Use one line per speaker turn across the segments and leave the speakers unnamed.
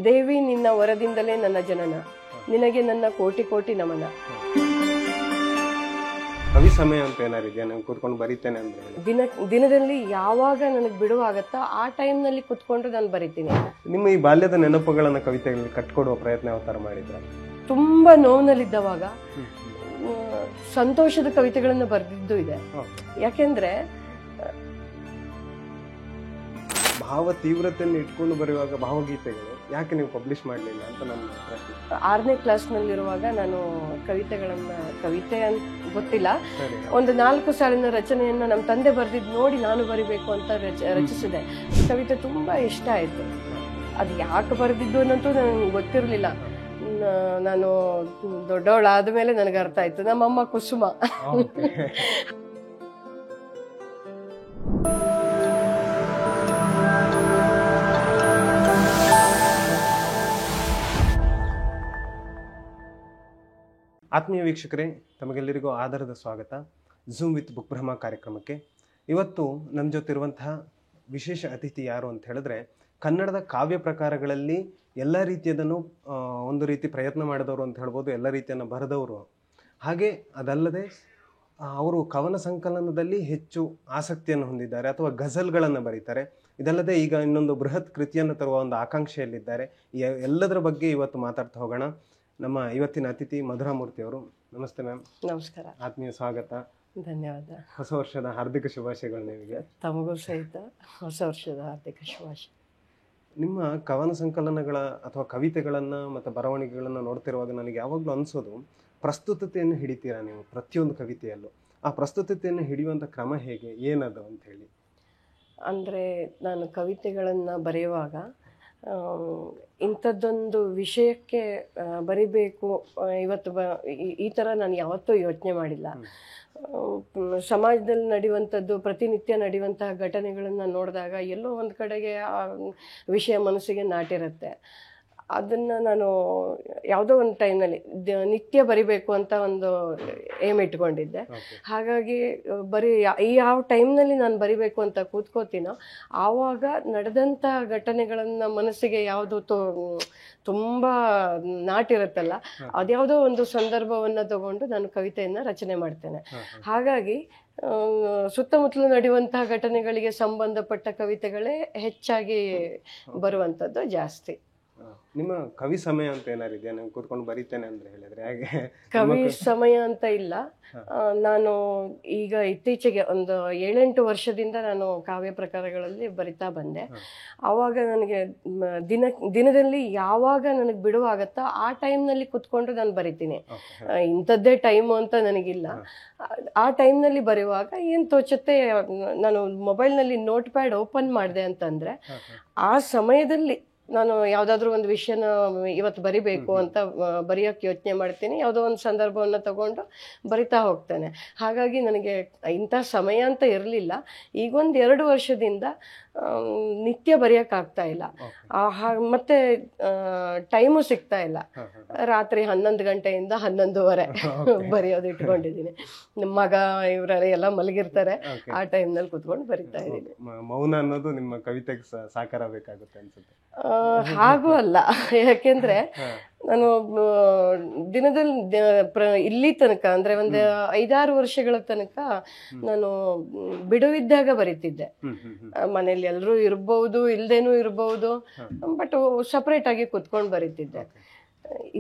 ದೇವಿ ನಿನ್ನ ವರದಿಂದಲೇ ನನ್ನ ಜನನ, ನಿನಗೆ ನನ್ನ ಕೋಟಿ ಕೋಟಿ ನಮನ.
ಕವಿ ಸಮಯ ಅಂತ ಏನಾರಿದೆಯಾ? ನಾನು ಕೂತ್ಕೊಂಡು ಬರೀತೇನೆ ಅಂದ್ರೆ
ದಿನದಲ್ಲಿ ಯಾವಾಗ ನನಗೆ ಬಿಡುವಾಗತ್ತೋ ಆ ಟೈಮ್ನಲ್ಲಿ ಕುತ್ಕೊಂಡು ನಾನು ಬರಿತೀನಿ.
ನಿಮ್ಮ ಈ ಬಾಲ್ಯದ ನೆನಪುಗಳನ್ನ ಕವಿತೆಗಳಲ್ಲಿ ಕಟ್ಕೊಡುವ ಪ್ರಯತ್ನ ಯಾವ ತರ ಮಾಡಿದ್ರ?
ತುಂಬಾ ನೋವಿನಲ್ಲಿದ್ದವಾಗ ಸಂತೋಷದ ಕವಿತೆಗಳನ್ನ ಬರೆದಿದ್ದು ಇದೆ. ಯಾಕೆಂದ್ರೆ
ಭಾವ ತೀವ್ರತೆಯನ್ನು ಇಟ್ಕೊಂಡು ಬರೆಯುವಾಗ ಭಾವಗೀತೆಗಳು ಯಾಕೆ ನೀವು ಪಬ್ಲಿಷ್ ಮಾಡಲಿಲ್ಲ ಅಂತ ನನ್ನ ಪ್ರಶ್ನೆ.
6ನೇ ಕ್ಲಾಸ್ನಲ್ಲಿರುವಾಗ ನಾನು ಕವಿತೆ ಅಂತ ಗೊತ್ತಿಲ್ಲ, ಒಂದು 4 ಸಾಲಿನ ರಚನೆಯನ್ನ ನಮ್ಮ ತಂದೆ ಬರೆದಿದ್ದು ನೋಡಿ ನಾನು ಬರಿಬೇಕು ಅಂತ ರಚಿಸಿದೆ. ಕವಿತೆ ತುಂಬಾ ಇಷ್ಟ ಆಯ್ತು. ಅದು ಯಾಕೆ ಬರೆದಿದ್ದು ಅನ್ನಂತೂ ನನಗೆ ಗೊತ್ತಿರಲಿಲ್ಲ. ನಾನು ದೊಡ್ಡವಳಾದ ಮೇಲೆ ನನಗೆ ಅರ್ಥ ಆಯ್ತು. ನಮ್ಮಮ್ಮ ಕುಸುಮ.
ಆತ್ಮೀಯ ವೀಕ್ಷಕರೇ, ತಮಗೆಲ್ಲರಿಗೂ ಆಧಾರದ ಸ್ವಾಗತ ಝೂಮ್ ವಿತ್ ಬುಕ್ ಬ್ರಹ್ಮ ಕಾರ್ಯಕ್ರಮಕ್ಕೆ. ಇವತ್ತು ನಮ್ಮ ಜೊತೆ ಇರುವಂತಹ ವಿಶೇಷ ಅತಿಥಿ ಯಾರು ಅಂತ ಹೇಳಿದ್ರೆ, ಕನ್ನಡದ ಕಾವ್ಯ ಪ್ರಕಾರಗಳಲ್ಲಿ ಎಲ್ಲ ರೀತಿಯದನ್ನು ಒಂದು ರೀತಿ ಪ್ರಯತ್ನ ಮಾಡಿದವರು ಅಂತ ಹೇಳ್ಬೋದು, ಎಲ್ಲ ರೀತಿಯನ್ನು ಬರೆದವರು. ಹಾಗೆ ಅದಲ್ಲದೆ ಅವರು ಕವನ ಸಂಕಲನದಲ್ಲಿ ಹೆಚ್ಚು ಆಸಕ್ತಿಯನ್ನು ಹೊಂದಿದ್ದಾರೆ ಅಥವಾ ಗಜಲ್ಗಳನ್ನು ಬರೀತಾರೆ. ಇದಲ್ಲದೆ ಈಗ ಇನ್ನೊಂದು ಬೃಹತ್ ಕೃತಿಯನ್ನು ತರುವ ಒಂದು ಆಕಾಂಕ್ಷೆಯಲ್ಲಿದ್ದಾರೆ. ಎಲ್ಲದರ ಬಗ್ಗೆ ಇವತ್ತು ಮಾತಾಡ್ತಾ ಹೋಗೋಣ. ನಮ್ಮ ಇವತ್ತಿನ ಅತಿಥಿ ಮಧುರಾ ಮೂರ್ತಿ ಅವರು. ನಮಸ್ತೆ ಮ್ಯಾಮ್.
ನಮಸ್ಕಾರ.
ಆತ್ಮೀಯ ಸ್ವಾಗತ.
ಧನ್ಯವಾದ.
ಹೊಸ ವರ್ಷದ ಹಾರ್ದಿಕ ಶುಭಾಶಯಗಳು ನಿಮಗೆ.
ತಮಗೂ ಸಹಿತ ಹೊಸ ವರ್ಷದ ಹಾರ್ದಿಕ ಶುಭಾಶಯ.
ನಿಮ್ಮ ಕವನ ಸಂಕಲನಗಳ ಅಥವಾ ಕವಿತೆಗಳನ್ನು ಮತ್ತು ಬರವಣಿಗೆಗಳನ್ನು ನೋಡ್ತಿರುವಾಗ ನನಗೆ ಯಾವಾಗಲೂ ಅನಿಸೋದು, ಪ್ರಸ್ತುತತೆಯನ್ನು ಹಿಡಿತೀರಾ ನೀವು ಪ್ರತಿಯೊಂದು ಕವಿತೆಯಲ್ಲೂ. ಆ ಪ್ರಸ್ತುತತೆಯನ್ನು ಹಿಡಿಯುವಂಥ ಕ್ರಮ ಹೇಗೆ, ಏನದು ಅಂತ ಹೇಳಿ?
ಅಂದರೆ ನಾನು ಕವಿತೆಗಳನ್ನು ಬರೆಯುವಾಗ ಇಂಥದ್ದೊಂದು ವಿಷಯಕ್ಕೆ ಬರಿಬೇಕು ಇವತ್ತು ಈ ಥರ ನಾನು ಯಾವತ್ತೂ ಯೋಚನೆ ಮಾಡಿಲ್ಲ. ಸಮಾಜದಲ್ಲಿ ನಡೆಯುವಂಥದ್ದು, ಪ್ರತಿನಿತ್ಯ ನಡೆಯುವಂತಹ ಘಟನೆಗಳನ್ನು ನೋಡಿದಾಗ ಎಲ್ಲೋ ಒಂದು ಕಡೆಗೆ ಆ ವಿಷಯ ಮನಸ್ಸಿಗೆ ನಾಟಿರುತ್ತೆ. ಅದನ್ನು ನಾನು ಯಾವುದೋ ಒಂದು ಟೈಮ್ನಲ್ಲಿ ನಿತ್ಯ ಬರಿಬೇಕು ಅಂತ ಒಂದು ಏಮ್ ಇಟ್ಕೊಂಡಿದ್ದೆ. ಹಾಗಾಗಿ ಯಾವ ಟೈಮ್ನಲ್ಲಿ ನಾನು ಬರಿಬೇಕು ಅಂತ ಕೂತ್ಕೋತೀನೋ ಆವಾಗ ನಡೆದಂಥ ಘಟನೆಗಳನ್ನು ಮನಸ್ಸಿಗೆ ಯಾವುದು ತುಂಬ ನಾಟಿರುತ್ತಲ್ಲ, ಅದ್ಯಾವುದೋ ಒಂದು ಸಂದರ್ಭವನ್ನು ತಗೊಂಡು ನಾನು ಕವಿತೆಯನ್ನು ರಚನೆ ಮಾಡ್ತೇನೆ. ಹಾಗಾಗಿ ಸುತ್ತಮುತ್ತಲು ನಡೆಯುವಂತಹ ಘಟನೆಗಳಿಗೆ ಸಂಬಂಧಪಟ್ಟ ಕವಿತೆಗಳೇ ಹೆಚ್ಚಾಗಿ ಬರುವಂಥದ್ದು ಜಾಸ್ತಿ.
ನಿಮ್ಮ ಕವಿ ಸಮಯ ಅಂತ ಏನಾರಿದೆಯಾ? ನಾನು ಕೂತ್ಕೊಂಡು ಬರೀತೇನೆ ಅಂದ್ರೆ ಹೇಳಿದ್ರೆ ಹಾಗೆ?
ಕವಿ ಸಮಯ ಅಂತ ಇಲ್ಲ. ನಾನು ಈಗ ಇತ್ತೀಚೆಗೆ ಒಂದು 7-8 ವರ್ಷದಿಂದ ನಾನು ಕಾವ್ಯ ಪ್ರಕಾರಗಳಲ್ಲಿ ಬರಿತಾ ಬಂದೆ. ಆವಾಗ ನನಗೆ ದಿನದಲ್ಲಿ ಯಾವಾಗ ನನಗೆ ಬಿಡುವಾಗತ್ತೋ ಆ ಟೈಮ್ನಲ್ಲಿ ಕುತ್ಕೊಂಡು ನಾನು ಬರಿತೀನಿ. ಇಂಥದ್ದೇ ಟೈಮು ಅಂತ ನನಗಿಲ್ಲ. ಆ ಟೈಮ್ನಲ್ಲಿ ಬರೆಯುವಾಗ ಏನು ತೋಚುತ್ತೆ, ನಾನು ಮೊಬೈಲ್ನಲ್ಲಿ ನೋಟ್ ಪ್ಯಾಡ್ ಓಪನ್ ಮಾಡಿದೆ ಅಂತಂದರೆ ಆ ಸಮಯದಲ್ಲಿ ನಾನು ಯಾವುದಾದ್ರೂ ಒಂದು ವಿಷಯನ ಇವತ್ತು ಬರಿಬೇಕು ಅಂತ ಬರೆಯೋಕ್ಕೆ ಯೋಚನೆ ಮಾಡ್ತೀನಿ. ಯಾವುದೋ ಒಂದು ಸಂದರ್ಭವನ್ನು ತಗೊಂಡು ಬರಿತಾ ಹೋಗ್ತೇನೆ. ಹಾಗಾಗಿ ನನಗೆ ಇಂಥ ಸಮಯ ಅಂತ ಇರಲಿಲ್ಲ. ಈಗೊಂದು 2 ವರ್ಷದಿಂದ ನಿತ್ಯ ಬರೆಯೋಕ್ಕಾಗ್ತಾ ಇಲ್ಲ. ಮತ್ತೆ ಟೈಮು ಸಿಗ್ತಾ ಇಲ್ಲ. ರಾತ್ರಿ 11 ಗಂಟೆಯಿಂದ 11:30 ಬರೆಯೋದು ಇಟ್ಕೊಂಡಿದ್ದೀನಿ. ನಮ್ಮ ಮಗ ಇವರೆಲ್ಲ ಎಲ್ಲ ಮಲಗಿರ್ತಾರೆ, ಆ ಟೈಮ್ನಲ್ಲಿ ಕುತ್ಕೊಂಡು ಬರಿತಾ ಇದ್ದೀನಿ.
ಮೌನ ಅನ್ನೋದು ನಿಮ್ಮ ಕವಿತೆಗೆ ಸಾಕಾರ ಬೇಕಾಗುತ್ತೆ ಅನ್ಸುತ್ತೆ.
ಹಾಗೂ ಅಲ್ಲ, ಯಾಕೆಂದ್ರೆ ನಾನು ದಿನದಲ್ಲಿ ಇಲ್ಲಿ ತನಕ ಅಂದ್ರೆ ಒಂದು 5-6 ವರ್ಷಗಳ ತನಕ ನಾನು ಬಿಡುವಿದ್ದಾಗ ಬರೀತಿದ್ದೆ. ಮನೇಲಿ ಎಲ್ಲರೂ ಇರ್ಬಹುದು, ಇಲ್ದೇನೂ ಇರ್ಬಹುದು, ಬಟ್ ಸಪರೇಟ್ ಆಗಿ ಕುತ್ಕೊಂಡು ಬರೀತಿದ್ದೆ.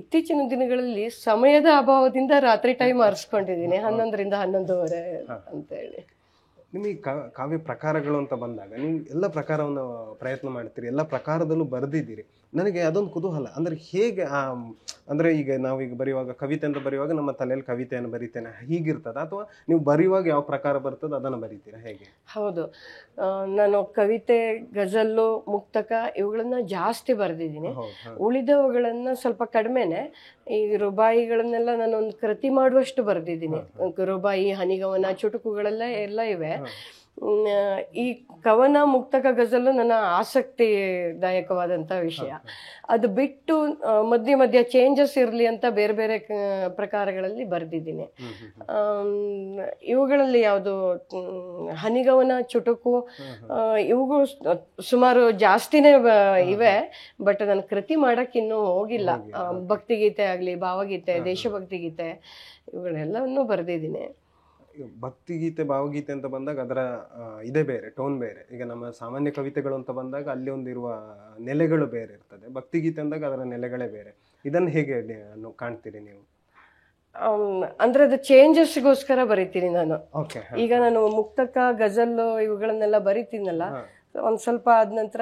ಇತ್ತೀಚಿನ ದಿನಗಳಲ್ಲಿ ಸಮಯದ ಅಭಾವದಿಂದ ರಾತ್ರಿ ಟೈಮ್ ಆರಿಸ್ಕೊಂಡಿದ್ದೀನಿ, 11ರಿಂದ 11:30 ಅಂತ ಹೇಳಿ.
ನಿಮಗೆ ಕಾವ್ಯ ಪ್ರಕಾರಗಳು ಅಂತ ಬಂದಾಗ ನೀವು ಎಲ್ಲ ಪ್ರಕಾರವನ್ನು ಪ್ರಯತ್ನ ಮಾಡ್ತೀರಿ, ಎಲ್ಲ ಪ್ರಕಾರದಲ್ಲೂ ಬರೆದಿದ್ದೀರಿ. ನನಗೆ ಅದೊಂದು ಕುತೂಹಲ, ಅಂದರೆ ಹೇಗೆ ಅಂದರೆ ಈಗ ನಾವೀಗ ಬರೆಯುವಾಗ ಕವಿತೆ ಅಂತ ಬರೆಯುವಾಗ ನಮ್ಮ ತಲೆಯಲ್ಲಿ ಕವಿತೆಯನ್ನು ಬರಿತೇನೆ ಹೀಗಿರ್ತದ, ಅಥವಾ ನೀವು ಬರೆಯುವಾಗ ಯಾವ ಪ್ರಕಾರ ಬರ್ತದೆ ಅದನ್ನು ಬರೀತೀರಾ, ಹೇಗೆ?
ಹೌದು, ನಾನು ಕವಿತೆ, ಗಜಲ್ಲು, ಮುಕ್ತಕ ಇವುಗಳನ್ನ ಜಾಸ್ತಿ ಬರೆದಿದ್ದೀನಿ. ಉಳಿದವುಗಳನ್ನ ಸ್ವಲ್ಪ ಕಡಿಮೆನೆ. ಈ ರುಬಾಯಿಗಳನ್ನೆಲ್ಲ ನಾನು ಒಂದು ಕೃತಿ ಮಾಡುವಷ್ಟು ಬರೆದಿದ್ದೀನಿ. ರುಬಾಯಿ, ಹನಿಗವನ, ಚುಟುಕುಗಳೆಲ್ಲ ಎಲ್ಲ ಇವೆ. ಈ ಕವನ ಮುಕ್ತಕ ಗಜಲು ನನ್ನ ಆಸಕ್ತಿದಾಯಕವಾದಂಥ ವಿಷಯ. ಅದು ಬಿಟ್ಟು ಮಧ್ಯೆ ಮಧ್ಯೆ ಚೇಂಜಸ್ ಇರಲಿ ಅಂತ ಬೇರೆ ಬೇರೆ ಪ್ರಕಾರಗಳಲ್ಲಿ ಬರೆದಿದ್ದೀನಿ. ಇವುಗಳಲ್ಲಿ ಯಾವುದು ಹನಿಗವನ, ಚುಟುಕು, ಇವುಗಳು ಸುಮಾರು ಜಾಸ್ತಿನೇ ಇವೆ. ಬಟ್ ನಾನು ಕೃತಿ ಮಾಡಕ್ಕೆ ಇನ್ನೂ ಹೋಗಿಲ್ಲ. ಭಕ್ತಿಗೀತೆ ಆಗಲಿ, ಭಾವಗೀತೆ, ದೇಶಭಕ್ತಿ ಗೀತೆ, ಇವುಗಳೆಲ್ಲವನ್ನೂ ಬರೆದಿದ್ದೀನಿ.
ಭಕ್ತಿಗೀತೆ, ಭಾವಗೀತೆ ಅಂತ ಬಂದಾಗ ಅದರ ಇದೇ ಬೇರೆ, ಟೋನ್ ಬೇರೆ. ಈಗ ನಮ್ಮ ಸಾಮಾನ್ಯ ಕವಿತೆಗಳು ಅಂತ ಬಂದಾಗ ಅಲ್ಲಿ ಒಂದಿರುವ ನೆಲೆಗಳು ಬೇರೆ ಇರ್ತದೆ. ಭಕ್ತಿಗೀತೆ ಅಂದಾಗ ಅದರ ನೆಲೆಗಳೇ ಬೇರೆ. ಇದನ್ನು ಹೇಗೆ ಕಾಣ್ತೀರಿ ನೀವು?
ಅಂದ್ರೆ ಅದು ಚೇಂಜಸ್ಗೋಸ್ಕರ ಬರೀತೀನಿ ನಾನು. ಈಗ ನಾನು ಮುಕ್ತಕ, ಗಜಲ್ಲು ಇವುಗಳನ್ನೆಲ್ಲ ಬರೀತೀನಲ್ಲ, ಒಂದ್ ಸ್ವಲ್ಪ ಆದ ನಂತರ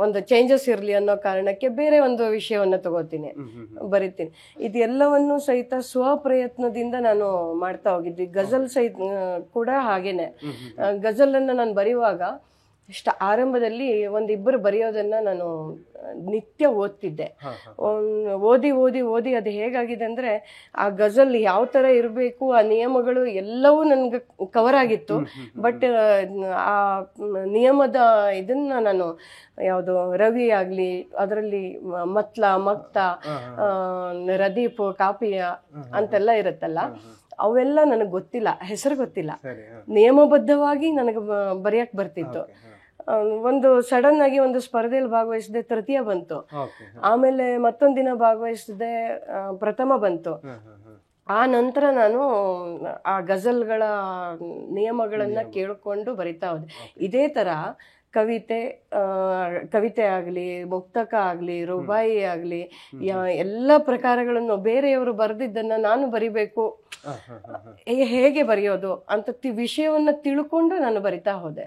ಒಂದು ಚೇಂಜಸ್ ಇರಲಿ ಅನ್ನೋ ಕಾರಣಕ್ಕೆ ಬೇರೆ ಒಂದು ವಿಷಯವನ್ನ ತಗೋತೀನಿ, ಬರಿತೀನಿ. ಇದೆಲ್ಲವನ್ನು ಸಹಿತ ಸ್ವಪ್ರಯತ್ನದಿಂದ ನಾನು ಮಾಡ್ತಾ ಹೋಗಿದ್ವಿ. ಗಜಲ್ ಸಹಿತ ಕೂಡ ಹಾಗೇನೆ. ಗಜಲನ್ನ ನಾನು ಬರೆಯುವಾಗ ಆರಂಭದಲ್ಲಿ ಒಂದಿಬ್ಬರು ಬರೆಯೋದನ್ನ ನಾನು ನಿತ್ಯ ಓದ್ತಿದ್ದೆ. ಓದಿ ಓದಿ ಓದಿ ಅದು ಹೇಗಾಗಿದೆ ಅಂದ್ರೆ ಆ ಗಜಲ್ ಯಾವ ತರ ಇರಬೇಕು, ಆ ನಿಯಮಗಳು ಎಲ್ಲವೂ ನನ್ಗೆ ಕವರ್ ಆಗಿತ್ತು. ಬಟ್ ಆ ನಿಯಮದ ಇದನ್ನ ನಾನು ಯಾವುದು ರವಿ ಆಗ್ಲಿ, ಅದರಲ್ಲಿ ಮತ್ಲ, ಮಕ್ತ, ರದೀಪ್, ಕಾಪಿಯ ಅಂತೆಲ್ಲ ಇರುತ್ತಲ್ಲ, ಅವೆಲ್ಲ ನನಗೆ ಗೊತ್ತಿಲ್ಲ, ಹೆಸರು ಗೊತ್ತಿಲ್ಲ. ನಿಯಮಬದ್ಧವಾಗಿ ನನಗೆ ಬರೆಯಕ್ ಬರ್ತಿತ್ತು. ಒಂದು ಸಡನ್ ಆಗಿ ಒಂದು ಸ್ಪರ್ಧೆಯಲ್ಲಿ ಭಾಗವಹಿಸಿದೆ, ತೃತೀಯ ಬಂತು. ಆಮೇಲೆ ಮತ್ತೊಂದ್ ದಿನ ಭಾಗವಹಿಸಿದೆ, ಪ್ರಥಮ ಬಂತು. ಆ ನಂತರ ನಾನು ಆ ಗಜಲ್ಗಳ ನಿಯಮಗಳನ್ನ ಕೇಳ್ಕೊಂಡು ಬರಿತಾ ಹೋದೆ. ಇದೇ ತರ ಕವಿತೆ ಆಗಲಿ, ಮುಕ್ತಕ ಆಗಲಿ, ರುಬಾಯಿ ಆಗಲಿ, ಎಲ್ಲ ಪ್ರಕಾರಗಳನ್ನು ಬೇರೆಯವರು ಬರೆದಿದ್ದನ್ನ ನಾನು ಬರಿಬೇಕು, ಹೇಗೆ ಬರೆಯೋದು ಅಂತ ವಿಷಯವನ್ನ ತಿಳ್ಕೊಂಡು ನಾನು ಬರಿತಾ ಹೋದೆ.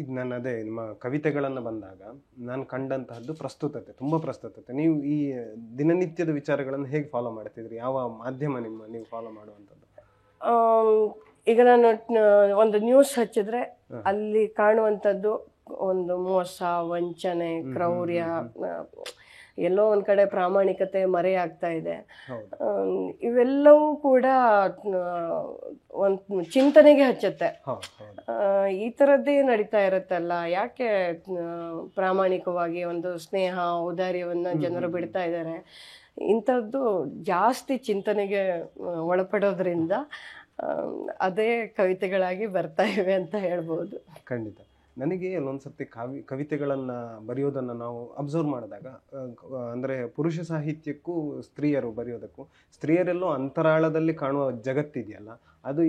ಇದು ನಾನು ಅದೇ ನಿಮ್ಮ ಕವಿತೆಗಳನ್ನು ಬಂದಾಗ ನಾನು ಕಂಡಂತಹದ್ದು ಪ್ರಸ್ತುತತೆ, ತುಂಬ ಪ್ರಸ್ತುತತೆ. ನೀವು ಈ ದಿನನಿತ್ಯದ ವಿಚಾರಗಳನ್ನು ಹೇಗೆ ಫಾಲೋ ಮಾಡ್ತಿದ್ರಿ? ಯಾವ ಮಾಧ್ಯಮ ನೀವು ಫಾಲೋ ಮಾಡುವಂಥದ್ದು?
ಈಗ ನಾನು ಒಂದು ನ್ಯೂಸ್ ಹಚ್ಚಿದ್ರೆ ಅಲ್ಲಿ ಕಾಣುವಂಥದ್ದು ಒಂದು ಮೋಸ, ವಂಚನೆ, ಕ್ರೌರ್ಯ, ಎಲ್ಲೋ ಒಂದ್ ಕಡೆ ಪ್ರಾಮಾಣಿಕತೆ ಮರೆಯಾಗ್ತಾ ಇದೆ. ಇವೆಲ್ಲವೂ ಕೂಡ ಒಂದು ಚಿಂತನೆಗೆ ಹಚ್ಚುತ್ತೆ. ಈ ಥರದ್ದೇ ನಡೀತಾ ಇರುತ್ತಲ್ಲ, ಯಾಕೆ ಪ್ರಾಮಾಣಿಕವಾಗಿ ಒಂದು ಸ್ನೇಹ, ಔದಾರ್ಯವನ್ನ ಜನರು ಬಿಡ್ತಾ ಇದ್ದಾರೆ? ಇಂಥದ್ದು ಜಾಸ್ತಿ ಚಿಂತನೆಗೆ ಒಳಪಡೋದ್ರಿಂದ ಅದೇ ಕವಿತೆಗಳಾಗಿ ಬರ್ತಾ ಇವೆ ಅಂತ ಹೇಳ್ಬೋದು.
ಖಂಡಿತ. ನನಗೆ ಅಲ್ಲೊಂದ್ಸರ್ತಿ ಕವಿತೆಗಳನ್ನು ಬರೆಯೋದನ್ನು ನಾವು ಅಬ್ಸರ್ವ್ ಮಾಡಿದಾಗ, ಅಂದರೆ ಪುರುಷ ಸಾಹಿತ್ಯಕ್ಕೂ ಸ್ತ್ರೀಯರು ಬರೆಯೋದಕ್ಕೂ, ಸ್ತ್ರೀಯರೆಲ್ಲೋ ಅಂತರಾಳದಲ್ಲಿ ಕಾಣುವ ಜಗತ್ತಿದೆಯಲ್ಲ, ಅದು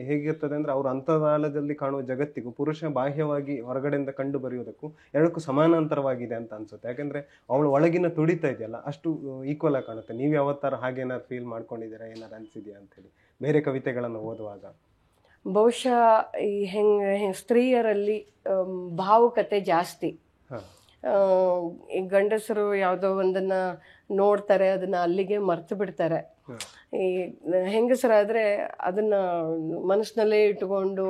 ಹೇಗಿರ್ತದೆ ಅಂದರೆ ಅವ್ರ ಅಂತರಾಳದಲ್ಲಿ ಕಾಣುವ ಜಗತ್ತಿಗೂ ಪುರುಷ ಬಾಹ್ಯವಾಗಿ ಹೊರಗಡೆಯಿಂದ ಕಂಡು ಬರೆಯೋದಕ್ಕೂ ಎರಡಕ್ಕೂ ಸಮಾನಾಂತರವಾಗಿದೆ ಅಂತ ಅನ್ಸುತ್ತೆ. ಯಾಕೆಂದರೆ ಅವಳು ಒಳಗಿನ ತುಡಿತಾ ಇದೆಯಲ್ಲ, ಅಷ್ಟು ಈಕ್ವಲ್ ಆಗಿ ಕಾಣುತ್ತೆ. ನೀವು ಯಾವತ್ತಾರ ಹಾಗೇನಾದ್ರು ಫೀಲ್ ಮಾಡ್ಕೊಂಡಿದ್ದೀರಾ, ಏನಾರು ಅನಿಸಿದೆಯಾ ಅಂತೇಳಿ ಬೇರೆ ಕವಿತೆಗಳನ್ನು ಓದುವಾಗ?
ಬಹುಶಃ ಈ ಸ್ತ್ರೀಯರಲ್ಲಿ ಭಾವುಕತೆ ಜಾಸ್ತಿ. ಈ ಗಂಡಸರು ಯಾವುದೋ ಒಂದನ್ನ ನೋಡ್ತಾರೆ, ಅದನ್ನ ಅಲ್ಲಿಗೆ ಮರ್ತು ಬಿಡ್ತಾರೆ. ಈ ಹೆಂಗಸರಾದ್ರೆ ಅದನ್ನ ಮನಸ್ಸಿನಲ್ಲೇ ಇಟ್ಕೊಂಡು